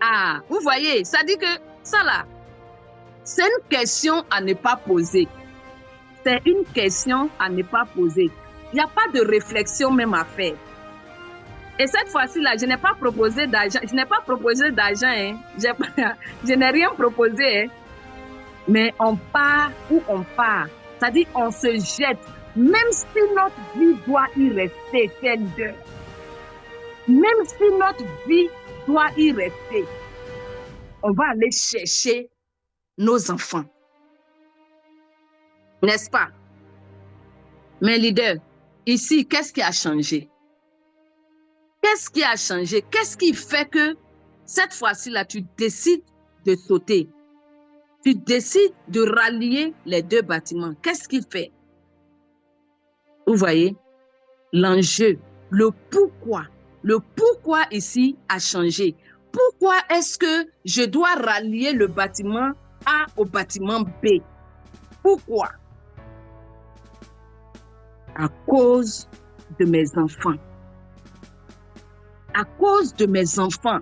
Ah, vous voyez, ça dit que ça là, c'est une question à ne pas poser. C'est une question à ne pas poser. Il n'y a pas de réflexion même à faire. Et cette fois-ci là, je n'ai pas proposé d'argent. Je n'ai pas proposé d'argent. Hein. Je n'ai rien proposé. Hein. Mais on part où on part. C'est-à-dire on se jette. Même si notre vie doit y rester, chers leaders. Même si notre vie doit y rester, on va aller chercher nos enfants. N'est-ce pas? Mais leader, ici, qu'est-ce qui a changé? Qu'est-ce qui a changé? Qu'est-ce qui fait que cette fois-ci-là, tu décides de sauter? Tu décides de rallier les deux bâtiments. Qu'est-ce qui fait? Vous voyez? L'enjeu, le pourquoi. Le pourquoi ici a changé. Pourquoi est-ce que je dois rallier le bâtiment A au bâtiment B? Pourquoi? À cause de mes enfants. À cause de mes enfants.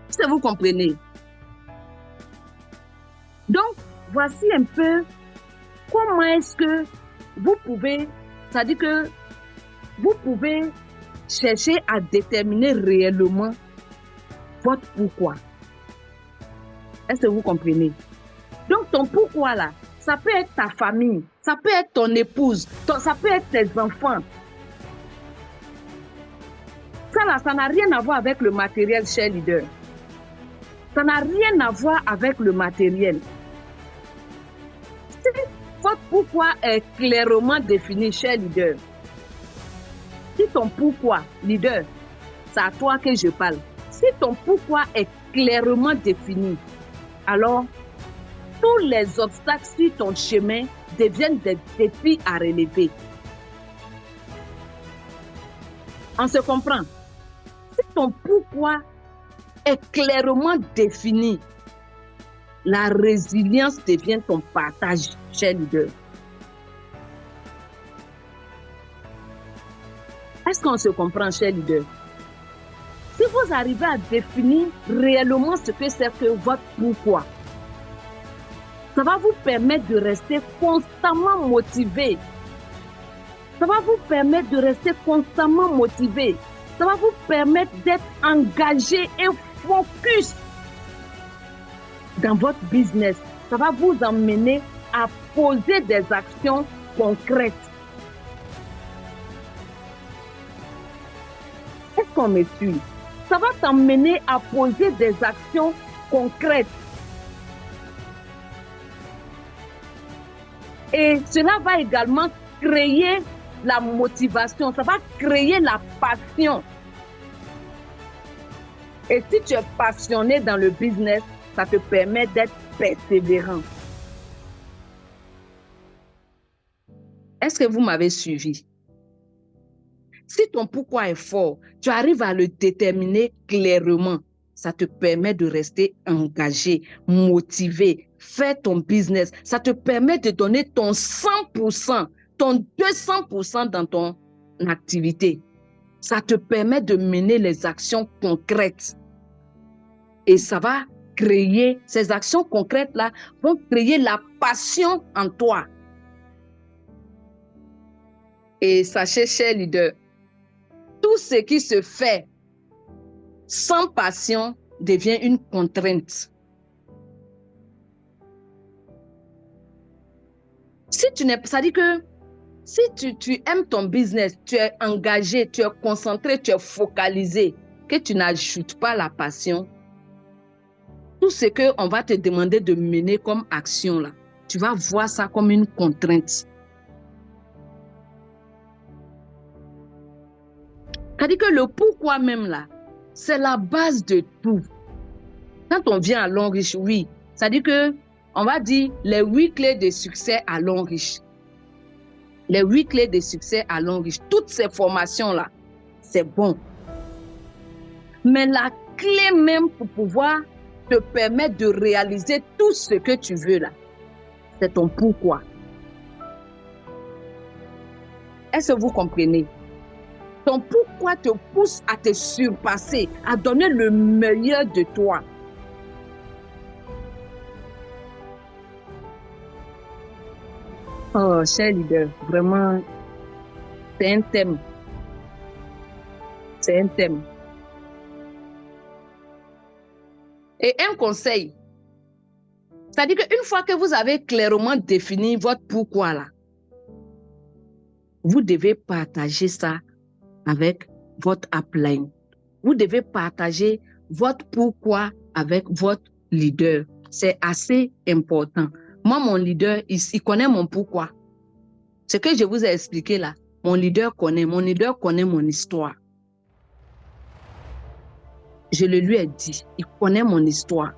Est-ce que vous comprenez? Donc, voici un peu comment est-ce que vous pouvez, c'est-à-dire que vous pouvez chercher à déterminer réellement votre pourquoi. Est-ce que vous comprenez? Donc, ton pourquoi là, ça peut être ta famille, ça peut être ton épouse, ça peut être tes enfants. Ça là, ça n'a rien à voir avec le matériel, cher leader. Ça n'a rien à voir avec le matériel. Si votre pourquoi est clairement défini, cher leader, si ton pourquoi, leader, c'est à toi que je parle. Si ton pourquoi est clairement défini, alors tous les obstacles sur ton chemin deviennent des défis à relever. On se comprend? Si ton pourquoi est clairement défini, la résilience devient ton partage, cher leader. Est-ce qu'on se comprend, cher leader? Si vous arrivez à définir réellement ce que c'est que votre pourquoi, ça va vous permettre de rester constamment motivé. Ça va vous permettre de rester constamment motivé. Ça va vous permettre d'être engagé et focus dans votre business. Ça va vous emmener à poser des actions concrètes. Est-ce qu'on me suit? Ça va t'emmener à poser des actions concrètes. Et cela va également créer la motivation, ça va créer la passion. Et si tu es passionné dans le business, ça te permet d'être persévérant. Est-ce que vous m'avez suivi? Si ton pourquoi est fort, tu arrives à le déterminer clairement. Ça te permet de rester engagé, motivé, faire ton business. Ça te permet de donner ton 100%, ton 200% dans ton activité. Ça te permet de mener les actions concrètes. Et ça va créer, ces actions concrètes-là vont créer la passion en toi. Et sachez, chers leaders, tout ce qui se fait sans passion devient une contrainte. Si tu n'es pas, ça dit que si tu aimes ton business, tu es engagé, tu es concentré, tu es focalisé, que tu n'ajoutes pas la passion, tout ce qu'on va te demander de mener comme action là, tu vas voir ça comme une contrainte. C'est-à-dire que le pourquoi même là, c'est la base de tout. Quand on vient à Long-Riche, oui, c'est-à-dire que on va dire les 8 clés de succès à Long-Riche. Les 8 clés de succès à Long-Riche. Toutes ces formations-là, c'est bon. Mais la clé même pour pouvoir te permettre de réaliser tout ce que tu veux là, c'est ton pourquoi. Est-ce que vous comprenez? Ton pourquoi te pousse à te surpasser, à donner le meilleur de toi. Oh, cher leader, vraiment, c'est un thème. C'est un thème. Et un conseil, c'est-à-dire qu'une fois que vous avez clairement défini votre pourquoi là, vous devez partager ça avec votre upline. Vous devez partager votre pourquoi avec votre leader. C'est assez important. Moi, mon leader, il connaît mon pourquoi. Ce que je vous ai expliqué là, mon leader connaît mon histoire. Je le lui ai dit, il connaît mon histoire.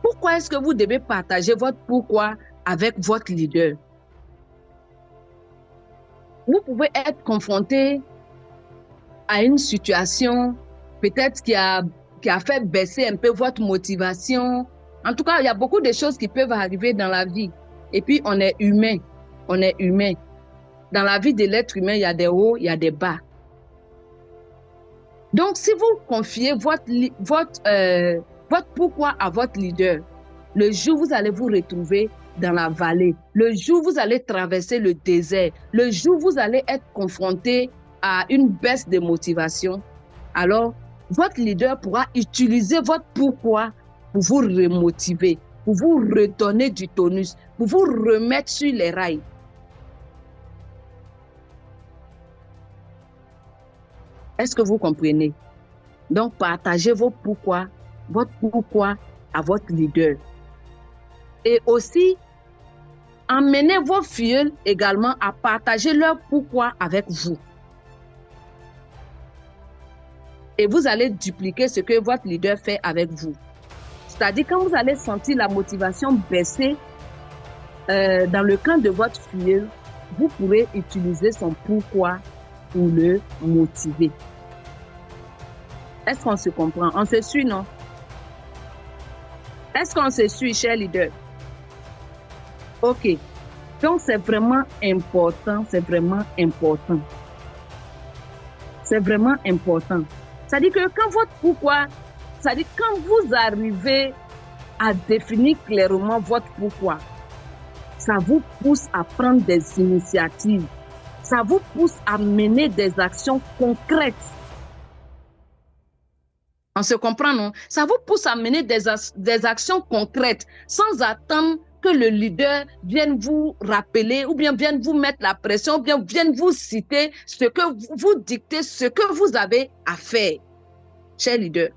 Pourquoi est-ce que vous devez partager votre pourquoi avec votre leader? Vous pouvez être confronté à une situation peut-être qui a fait baisser un peu votre motivation. En tout cas, il y a beaucoup de choses qui peuvent arriver dans la vie. Et puis, on est humain. On est humain. Dans la vie de l'être humain, il y a des hauts, il y a des bas. Donc, si vous confiez votre pourquoi à votre leader, le jour où vous allez vous retrouver dans la vallée, le jour où vous allez traverser le désert, le jour où vous allez être confronté à une baisse de motivation, alors votre leader pourra utiliser votre pourquoi pour vous remotiver, pour vous redonner du tonus, pour vous remettre sur les rails. Est-ce que vous comprenez? Donc, partagez votre pourquoi à votre leader. Et aussi, emmenez vos filles également à partager leur pourquoi avec vous. Et vous allez dupliquer ce que votre leader fait avec vous. C'est-à-dire, quand vous allez sentir la motivation baisser dans le camp de votre fille, vous pourrez utiliser son pourquoi pour le motiver. Est-ce qu'on se comprend? On se suit, non? Est-ce qu'on se suit, cher leader? Ok. Donc, c'est vraiment important, c'est vraiment important. C'est vraiment important. C'est-à-dire que quand votre pourquoi, c'est-à-dire quand vous arrivez à définir clairement votre pourquoi, ça vous pousse à prendre des initiatives. Ça vous pousse à mener des actions concrètes. On se comprend, non? Ça vous pousse à mener des actions concrètes sans attendre que le leader vienne vous rappeler ou bien vienne vous mettre la pression ou bien vienne vous citer ce que vous dictez, ce que vous avez à faire, cher leader.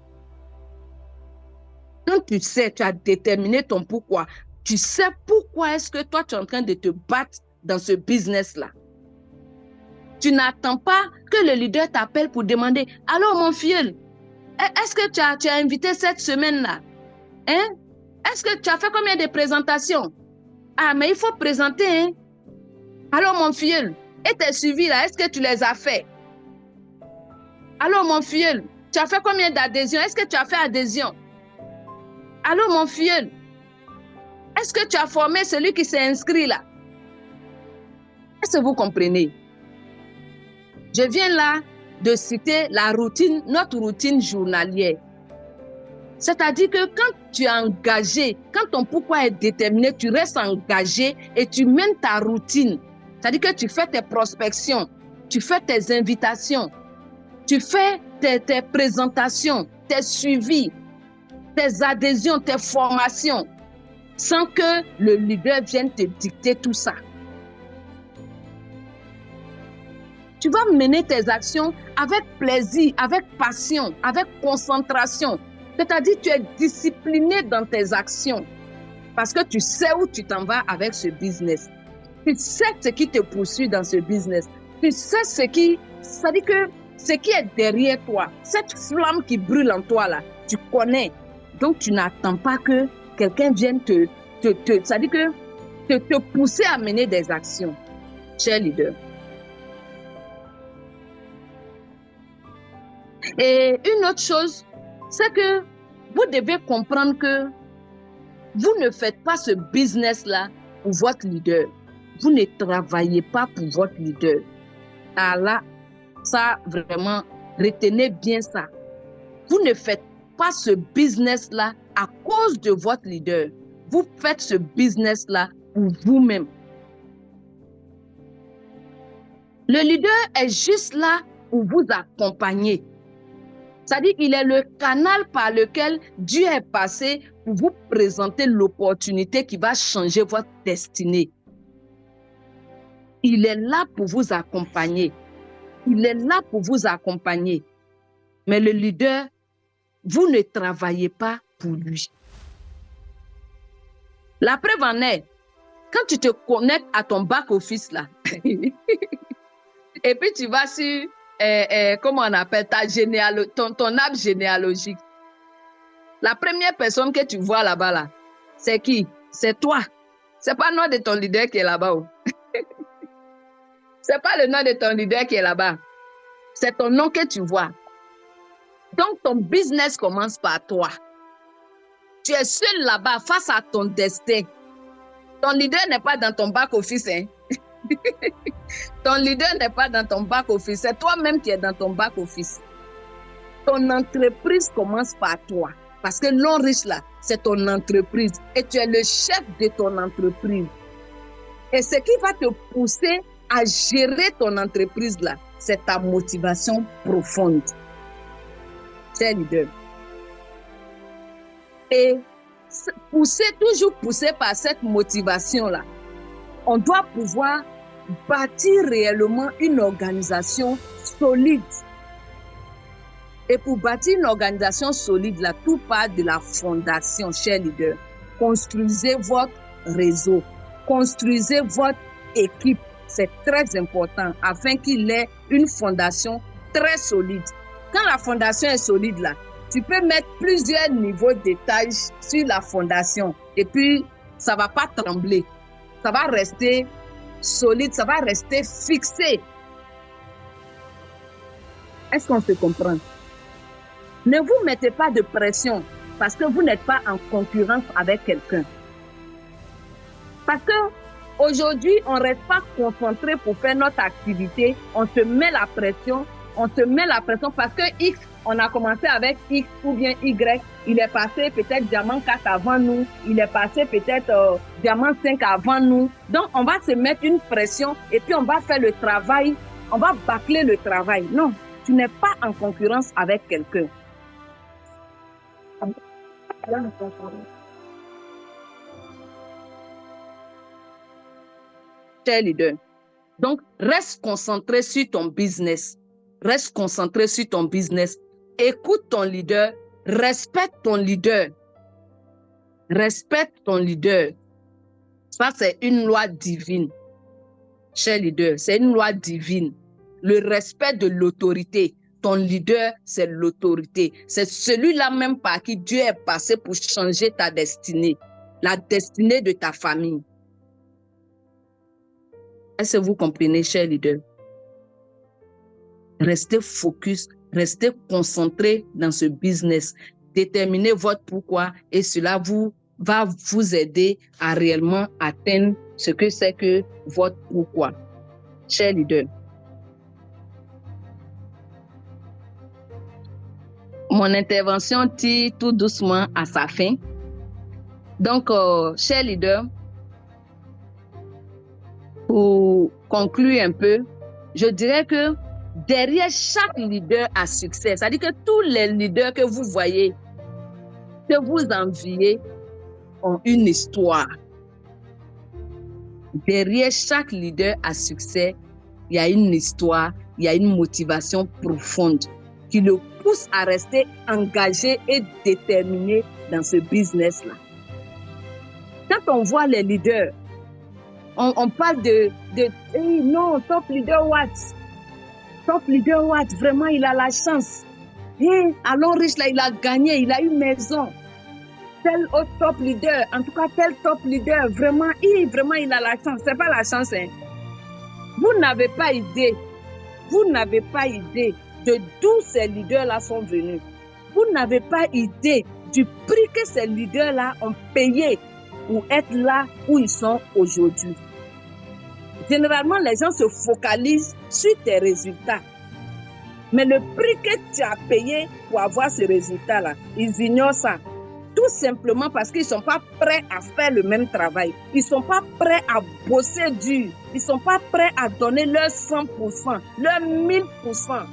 Quand tu sais, tu as déterminé ton pourquoi, tu sais pourquoi est-ce que toi, tu es en train de te battre dans ce business-là. Tu n'attends pas que le leader t'appelle pour demander « Alors, mon filleul, est-ce que tu as invité cette semaine-là? Hein? Est-ce que tu as fait combien de présentations? Ah, mais il faut présenter, hein? Alors, mon filleul, et tes suivis là, est-ce que tu les as fait? Alors, mon filleul, tu as fait combien d'adhésions? Est-ce que tu as fait adhésion? Alors, mon filleul, est-ce que tu as formé celui qui s'est inscrit là? Est-ce que vous comprenez? Je viens là de citer notre routine journalière. C'est-à-dire que quand tu es engagé, quand ton pourquoi est déterminé, tu restes engagé et tu mènes ta routine. C'est-à-dire que tu fais tes prospections, tu fais tes invitations, tu fais tes présentations, tes suivis, tes adhésions, tes formations, sans que le leader vienne te dicter tout ça. Tu vas mener tes actions avec plaisir, avec passion, avec concentration. C'est-à-dire que tu es discipliné dans tes actions parce que tu sais où tu t'en vas avec ce business. Tu sais ce qui te poursuit dans ce business. Tu sais c'est-à-dire que ce qui est derrière toi, cette flamme qui brûle en toi là, tu connais. Donc tu n'attends pas que quelqu'un vienne c'est-à-dire que te pousser à mener des actions, cher leader. Et une autre chose, c'est que vous devez comprendre que vous ne faites pas ce business-là pour votre leader. Vous ne travaillez pas pour votre leader. Ah là, ça vraiment, retenez bien ça. Vous ne faites pas ce business-là à cause de votre leader. Vous faites ce business-là pour vous-même. Le leader est juste là pour vous accompagner. C'est-à-dire qu'il est le canal par lequel Dieu est passé pour vous présenter l'opportunité qui va changer votre destinée. Il est là pour vous accompagner. Il est là pour vous accompagner. Mais le leader, vous ne travaillez pas pour lui. La preuve en est, quand tu te connectes à ton back-office là, et puis tu vas sur, comment on appelle, ton arbre généalogique. La première personne que tu vois là-bas, là, c'est qui? C'est toi. C'est pas le nom de ton leader qui est là-bas. C'est pas le nom de ton leader qui est là-bas. C'est ton nom que tu vois. Donc, ton business commence par toi. Tu es seul là-bas face à ton destin. Ton leader n'est pas dans ton back-office. Hein? Ton leader n'est pas dans ton back-office. C'est toi-même qui es dans ton back-office. Ton entreprise commence par toi. Parce que l'homme riche là, c'est ton entreprise. Et tu es le chef de ton entreprise. Et ce qui va te pousser à gérer ton entreprise là, c'est ta motivation profonde. C'est leader. Et toujours poussé par cette motivation-là, on doit pouvoir bâtir réellement une organisation solide. Et pour bâtir une organisation solide, là, tout part de la fondation, chers leaders. Construisez votre réseau, construisez votre équipe. C'est très important afin qu'il ait une fondation très solide. Quand la fondation est solide, là, tu peux mettre plusieurs niveaux d'étage sur la fondation et puis ça ne va pas trembler. Ça va rester solide, ça va rester fixé. Est-ce qu'on se comprend? Ne vous mettez pas de pression parce que vous n'êtes pas en concurrence avec quelqu'un. Parce que aujourd'hui, on ne reste pas concentré pour faire notre activité. On se met la pression. On se met la pression parce que X, on a commencé avec X ou bien Y. Il est passé peut-être diamant 4 avant nous. Il est passé peut-être diamant 5 avant nous. Donc, on va se mettre une pression et puis on va faire le travail. On va bâcler le travail. Non, tu n'es pas en concurrence avec quelqu'un. Cher leader. Donc, reste concentré sur ton business. Reste concentré sur ton business. Écoute ton leader. Respecte ton leader. Respecte ton leader. Ça, c'est une loi divine. Cher leader, c'est une loi divine. Le respect de l'autorité. Ton leader, c'est l'autorité. C'est celui-là même par qui Dieu est passé pour changer ta destinée. La destinée de ta famille. Est-ce que vous comprenez, cher leader? Restez focus, restez concentré dans ce business. Déterminez votre pourquoi et cela va vous aider à réellement atteindre ce que c'est que votre pourquoi. Cher leader, mon intervention tire tout doucement à sa fin. Donc, cher leader, pour conclure un peu, je dirais que derrière chaque leader à succès, c'est-à-dire que tous les leaders que vous voyez, que vous enviez, ont une histoire. Derrière chaque leader à succès, il y a une histoire, il y a une motivation profonde qui le pousse à rester engagé et déterminé dans ce business-là. Quand on voit les leaders, on parle de hey, non, top leader Watts. Top leader Watts, vraiment, il a la chance. Hey, Allons riche, là, il a gagné, il a une maison. Tel autre top leader, en tout cas, tel top leader, vraiment, il a la chance. C'est pas la chance, hein. Vous n'avez pas idée. Vous n'avez pas idée de d'où ces leaders-là sont venus. Vous n'avez pas idée du prix que ces leaders-là ont payé pour être là où ils sont aujourd'hui. Généralement, les gens se focalisent sur tes résultats. Mais le prix que tu as payé pour avoir ces résultats-là, ils ignorent ça. Tout simplement parce qu'ils ne sont pas prêts à faire le même travail. Ils ne sont pas prêts à bosser dur. Ils ne sont pas prêts à donner leur 100%, leur 1000%.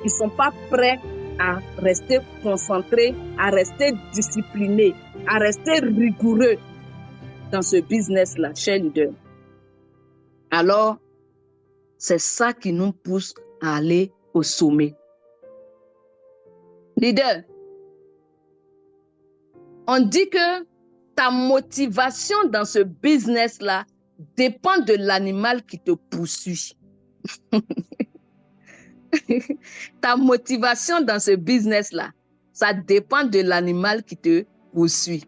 Ils ne sont pas prêts à rester concentrés, à rester disciplinés, à rester rigoureux dans ce business-là, chers leaders. Alors, c'est ça qui nous pousse à aller au sommet. Leader, on dit que ta motivation dans ce business-là dépend de l'animal qui te poursuit. Ta motivation dans ce business-là, ça dépend de l'animal qui te poursuit.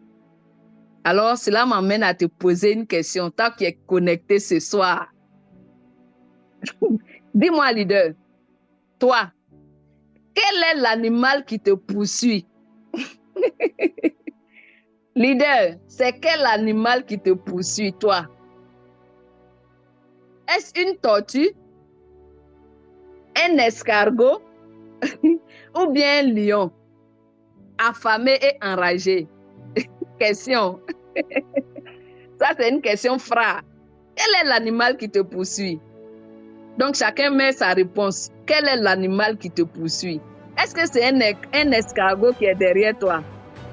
Alors, cela m'amène à te poser une question, toi qui es connecté ce soir. Dis-moi, leader, toi, quel est l'animal qui te poursuit? Leader, c'est quel animal qui te poursuit, toi? Est-ce une tortue, un escargot ou bien un lion affamé et enragé? Question. Ça, c'est une question frère. Quel est l'animal qui te poursuit? Donc, chacun met sa réponse. Quel est l'animal qui te poursuit? Est-ce que c'est un escargot qui est derrière toi?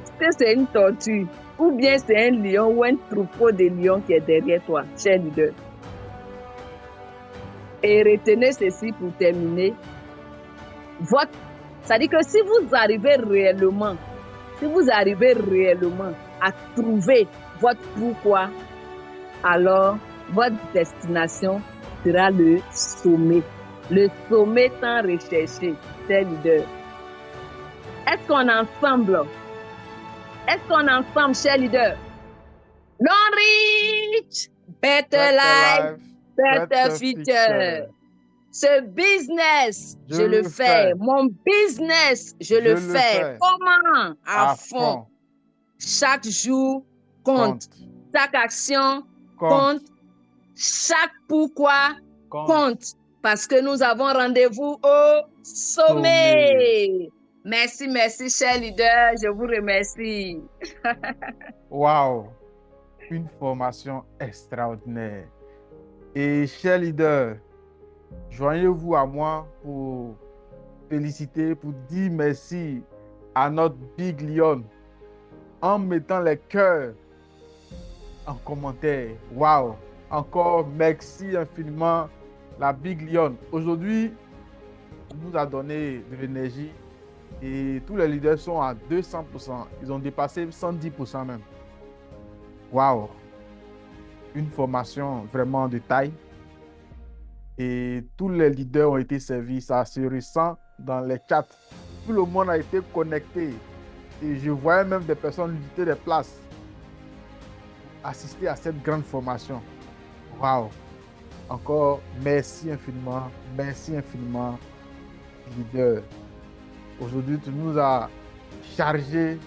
Est-ce que c'est une tortue? Ou bien c'est un lion ou un troupeau de lions qui est derrière toi, cher leader? Et retenez ceci pour terminer. C'est-à-dire que si vous arrivez réellement à trouver votre pourquoi, alors votre destination sera le sommet tant recherché, cher leader. Est-ce qu'on est ensemble? Cher leader? Long reach, better life, better future. Ce business, je le fais. Mon business, je le fais. Comment? À fond. Chaque jour compte. Chaque action compte. Chaque pourquoi compte. Parce que nous avons rendez-vous au sommet. Merci, cher leader. Je vous remercie. Wow! Une formation extraordinaire. Et cher leader, joignez-vous à moi pour féliciter, pour dire merci à notre Big Lion en mettant les cœurs en commentaire. Wow! Encore merci infiniment, la Big Lion. Aujourd'hui, on nous a donné de l'énergie et tous les leaders sont à 200%. Ils ont dépassé 110% même. Wow! Une formation vraiment de taille. Et tous les leaders ont été servis. Ça se ressent dans les chats. Tout le monde a été connecté. Et je voyais même des personnes lutter des places pour assister à cette grande formation. Wow! Encore merci infiniment, leader. Aujourd'hui, tu nous as chargé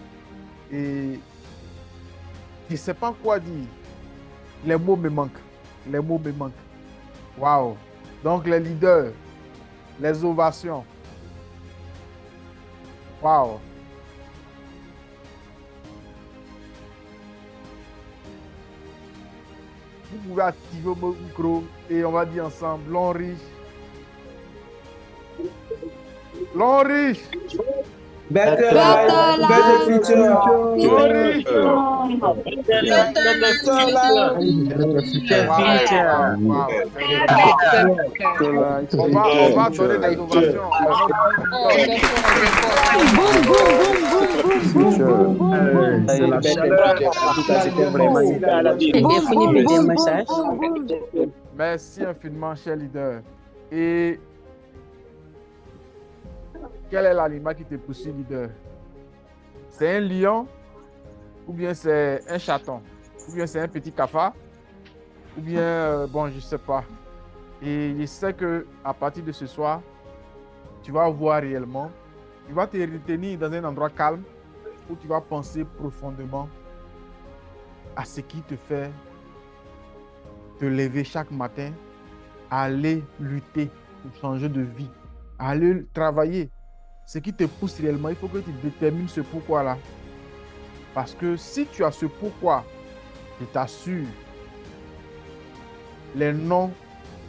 et je ne sais pas quoi dire. Les mots me manquent. Wow! Donc, les leaders, les ovations. Wow! Vous pouvez activer vos micros et on va dire ensemble, long riche. Better life, better future. Long riche. On va donner des ovations. C'est la chaleur. C'était vraiment Merci infiniment, cher leader. Et quel est l'animal qui te poursuit, leader? C'est un lion, ou bien c'est un chaton, ou bien c'est un petit cafard, ou bien, bon, je ne sais pas. Et je sais qu'à partir de ce soir, tu vas voir réellement, tu vas te retenir dans un endroit calme, où tu vas penser profondément à ce qui te fait te lever chaque matin, à aller lutter pour changer de vie, à aller travailler. Ce qui te pousse réellement, il faut que tu détermines ce pourquoi-là. Parce que si tu as ce pourquoi, je t'assure, les noms,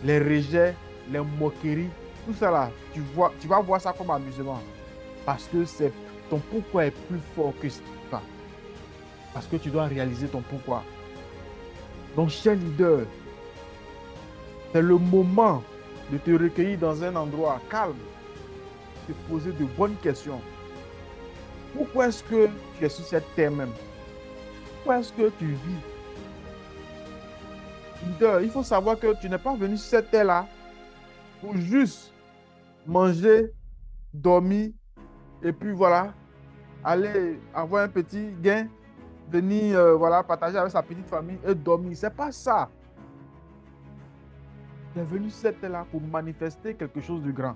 les rejets, les moqueries, tout ça là, tu vas voir ça comme amusement. Parce que ton pourquoi est plus fort que ça. Parce que tu dois réaliser ton pourquoi. Donc, cher leader, c'est le moment de te recueillir dans un endroit calme, de te poser de bonnes questions. Pourquoi est-ce que tu es sur cette terre même? Pourquoi est-ce que tu vis? Leader, il faut savoir que tu n'es pas venu sur cette terre-là pour juste manger, dormir, et puis voilà, aller avoir un petit gain, venir voilà, partager avec sa petite famille et dormir. C'est pas ça. Tu es venu sur cette terre-là pour manifester quelque chose de grand.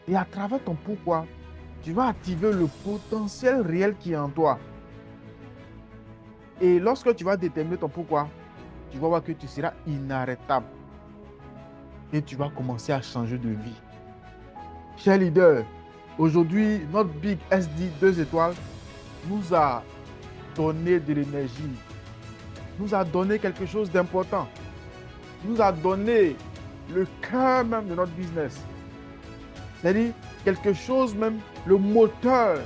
Et à travers ton pourquoi, tu vas activer le potentiel réel qui est en toi. Et lorsque tu vas déterminer ton pourquoi, tu vas voir que tu seras inarrêtable. Et tu vas commencer à changer de vie. Cher leader, aujourd'hui, notre Big SD 2 étoiles nous a donné de l'énergie, nous a donné quelque chose d'important, nous a donné le cœur même de notre business. C'est-à-dire quelque chose même, le moteur,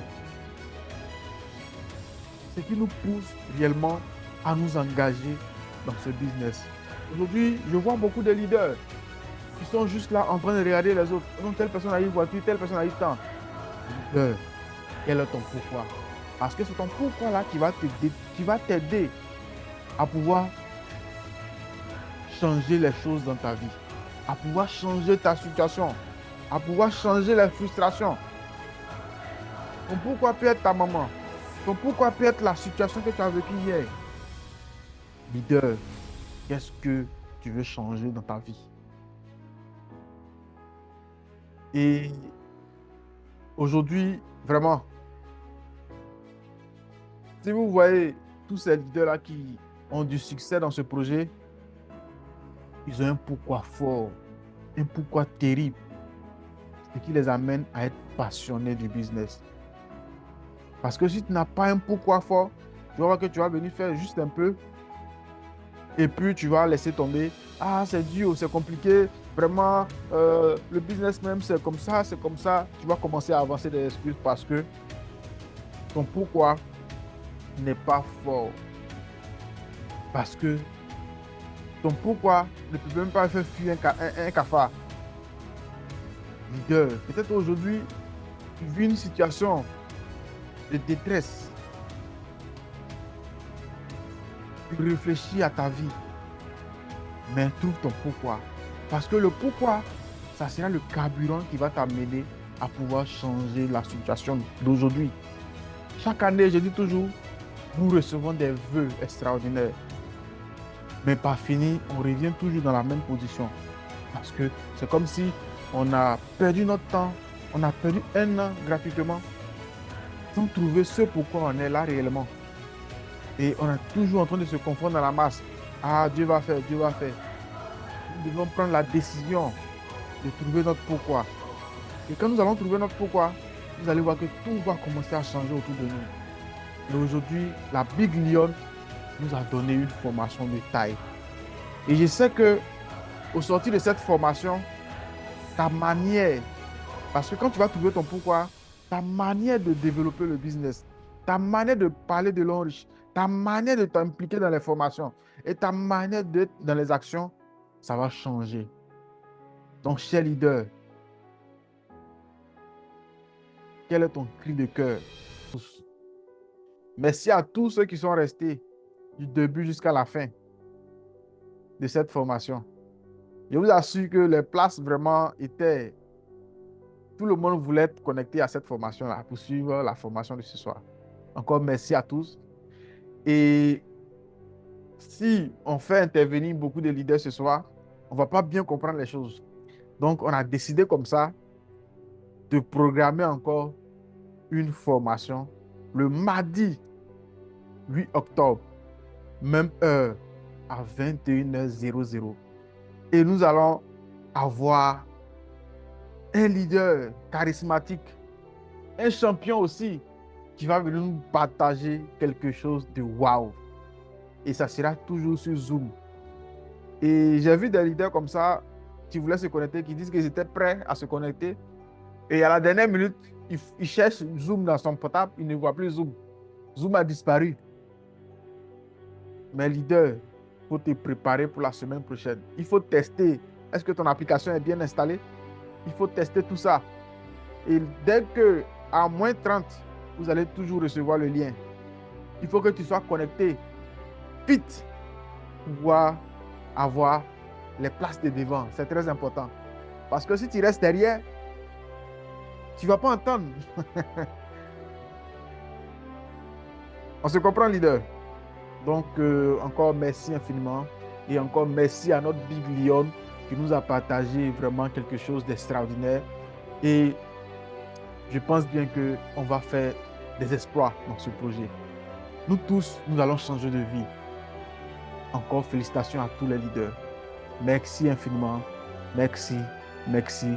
ce qui nous pousse réellement à nous engager dans ce business. Aujourd'hui, je vois beaucoup de leaders qui sont juste là en train de regarder les autres. Donc, telle personne a une voiture, telle personne a eu tant. Leader, quel est ton pourquoi? Parce que c'est ton pourquoi là qui va t'aider à pouvoir changer les choses dans ta vie, à pouvoir changer ta situation, à pouvoir changer les frustrations. Ton pourquoi peut être ta maman. Ton pourquoi peut être la situation que tu as vécue hier. Leader, qu'est-ce que tu veux changer dans ta vie? Et aujourd'hui, vraiment, si vous voyez tous ces leaders-là qui ont du succès dans ce projet, ils ont un pourquoi fort, un pourquoi terrible, ce qui les amène à être passionnés du business. Parce que si tu n'as pas un pourquoi fort, tu vas voir que tu vas venir faire juste un peu et puis tu vas laisser tomber. Ah, c'est dur, c'est compliqué, vraiment, le business même, c'est comme ça, c'est comme ça. Tu vas commencer à avancer des excuses parce que ton pourquoi n'est pas fort. Parce que ton pourquoi ne peut même pas faire fuir un cafard. Leader, peut-être aujourd'hui, tu vis une situation de détresse. Tu réfléchis à ta vie, mais trouve ton pourquoi. Parce que le pourquoi, ça sera le carburant qui va t'amener à pouvoir changer la situation d'aujourd'hui. Chaque année, je dis toujours, nous recevons des vœux extraordinaires. Mais pas fini, on revient toujours dans la même position. Parce que c'est comme si on a perdu notre temps, on a perdu un an gratuitement, sans trouver ce pourquoi on est là réellement. Et on est toujours en train de se confondre dans la masse. Ah, Dieu va faire, Dieu va faire. Nous devons prendre la décision de trouver notre pourquoi. Et quand nous allons trouver notre pourquoi, vous allez voir que tout va commencer à changer autour de nous. Et aujourd'hui, la Big Lion nous a donné une formation de taille. Et je sais que au sortir de cette formation, ta manière, parce que quand tu vas trouver ton pourquoi, ta manière de développer le business, ta manière de parler de l'homme riche, ta manière de t'impliquer dans les formations et ta manière d'être dans les actions, ça va changer. Donc, cher leader, quel est ton cri de cœur? Merci à tous ceux qui sont restés du début jusqu'à la fin de cette formation. Je vous assure que les places vraiment étaient... Tout le monde voulait être connecté à cette formation-là pour suivre la formation de ce soir. Encore merci à tous. Et si on fait intervenir beaucoup de leaders ce soir, on ne va pas bien comprendre les choses. Donc, on a décidé comme ça de programmer encore une formation le mardi 8 octobre, même heure, à 21h00. Et nous allons avoir un leader charismatique, un champion aussi, qui va venir nous partager quelque chose de waouh. Et ça sera toujours sur Zoom. Et j'ai vu des leaders comme ça qui voulaient se connecter, qui disent qu'ils étaient prêts à se connecter. Et à la dernière minute, ils cherchent Zoom dans son portable, ils ne voient plus Zoom. Zoom a disparu. Mais leader, il faut te préparer pour la semaine prochaine. Il faut tester. Est-ce que ton application est bien installée? Il faut tester tout ça. Et dès que, à moins 30, vous allez toujours recevoir le lien. Il faut que tu sois connecté vite pour pouvoir avoir les places de devant. C'est très important. Parce que si tu restes derrière, tu ne vas pas entendre. On se comprend, leader? Donc, encore merci infiniment. Et encore merci à notre Big Lion qui nous a partagé vraiment quelque chose d'extraordinaire. Et je pense bien qu'on va faire des exploits dans ce projet. Nous tous, nous allons changer de vie. Encore félicitations à tous les leaders. Merci infiniment. Merci, merci.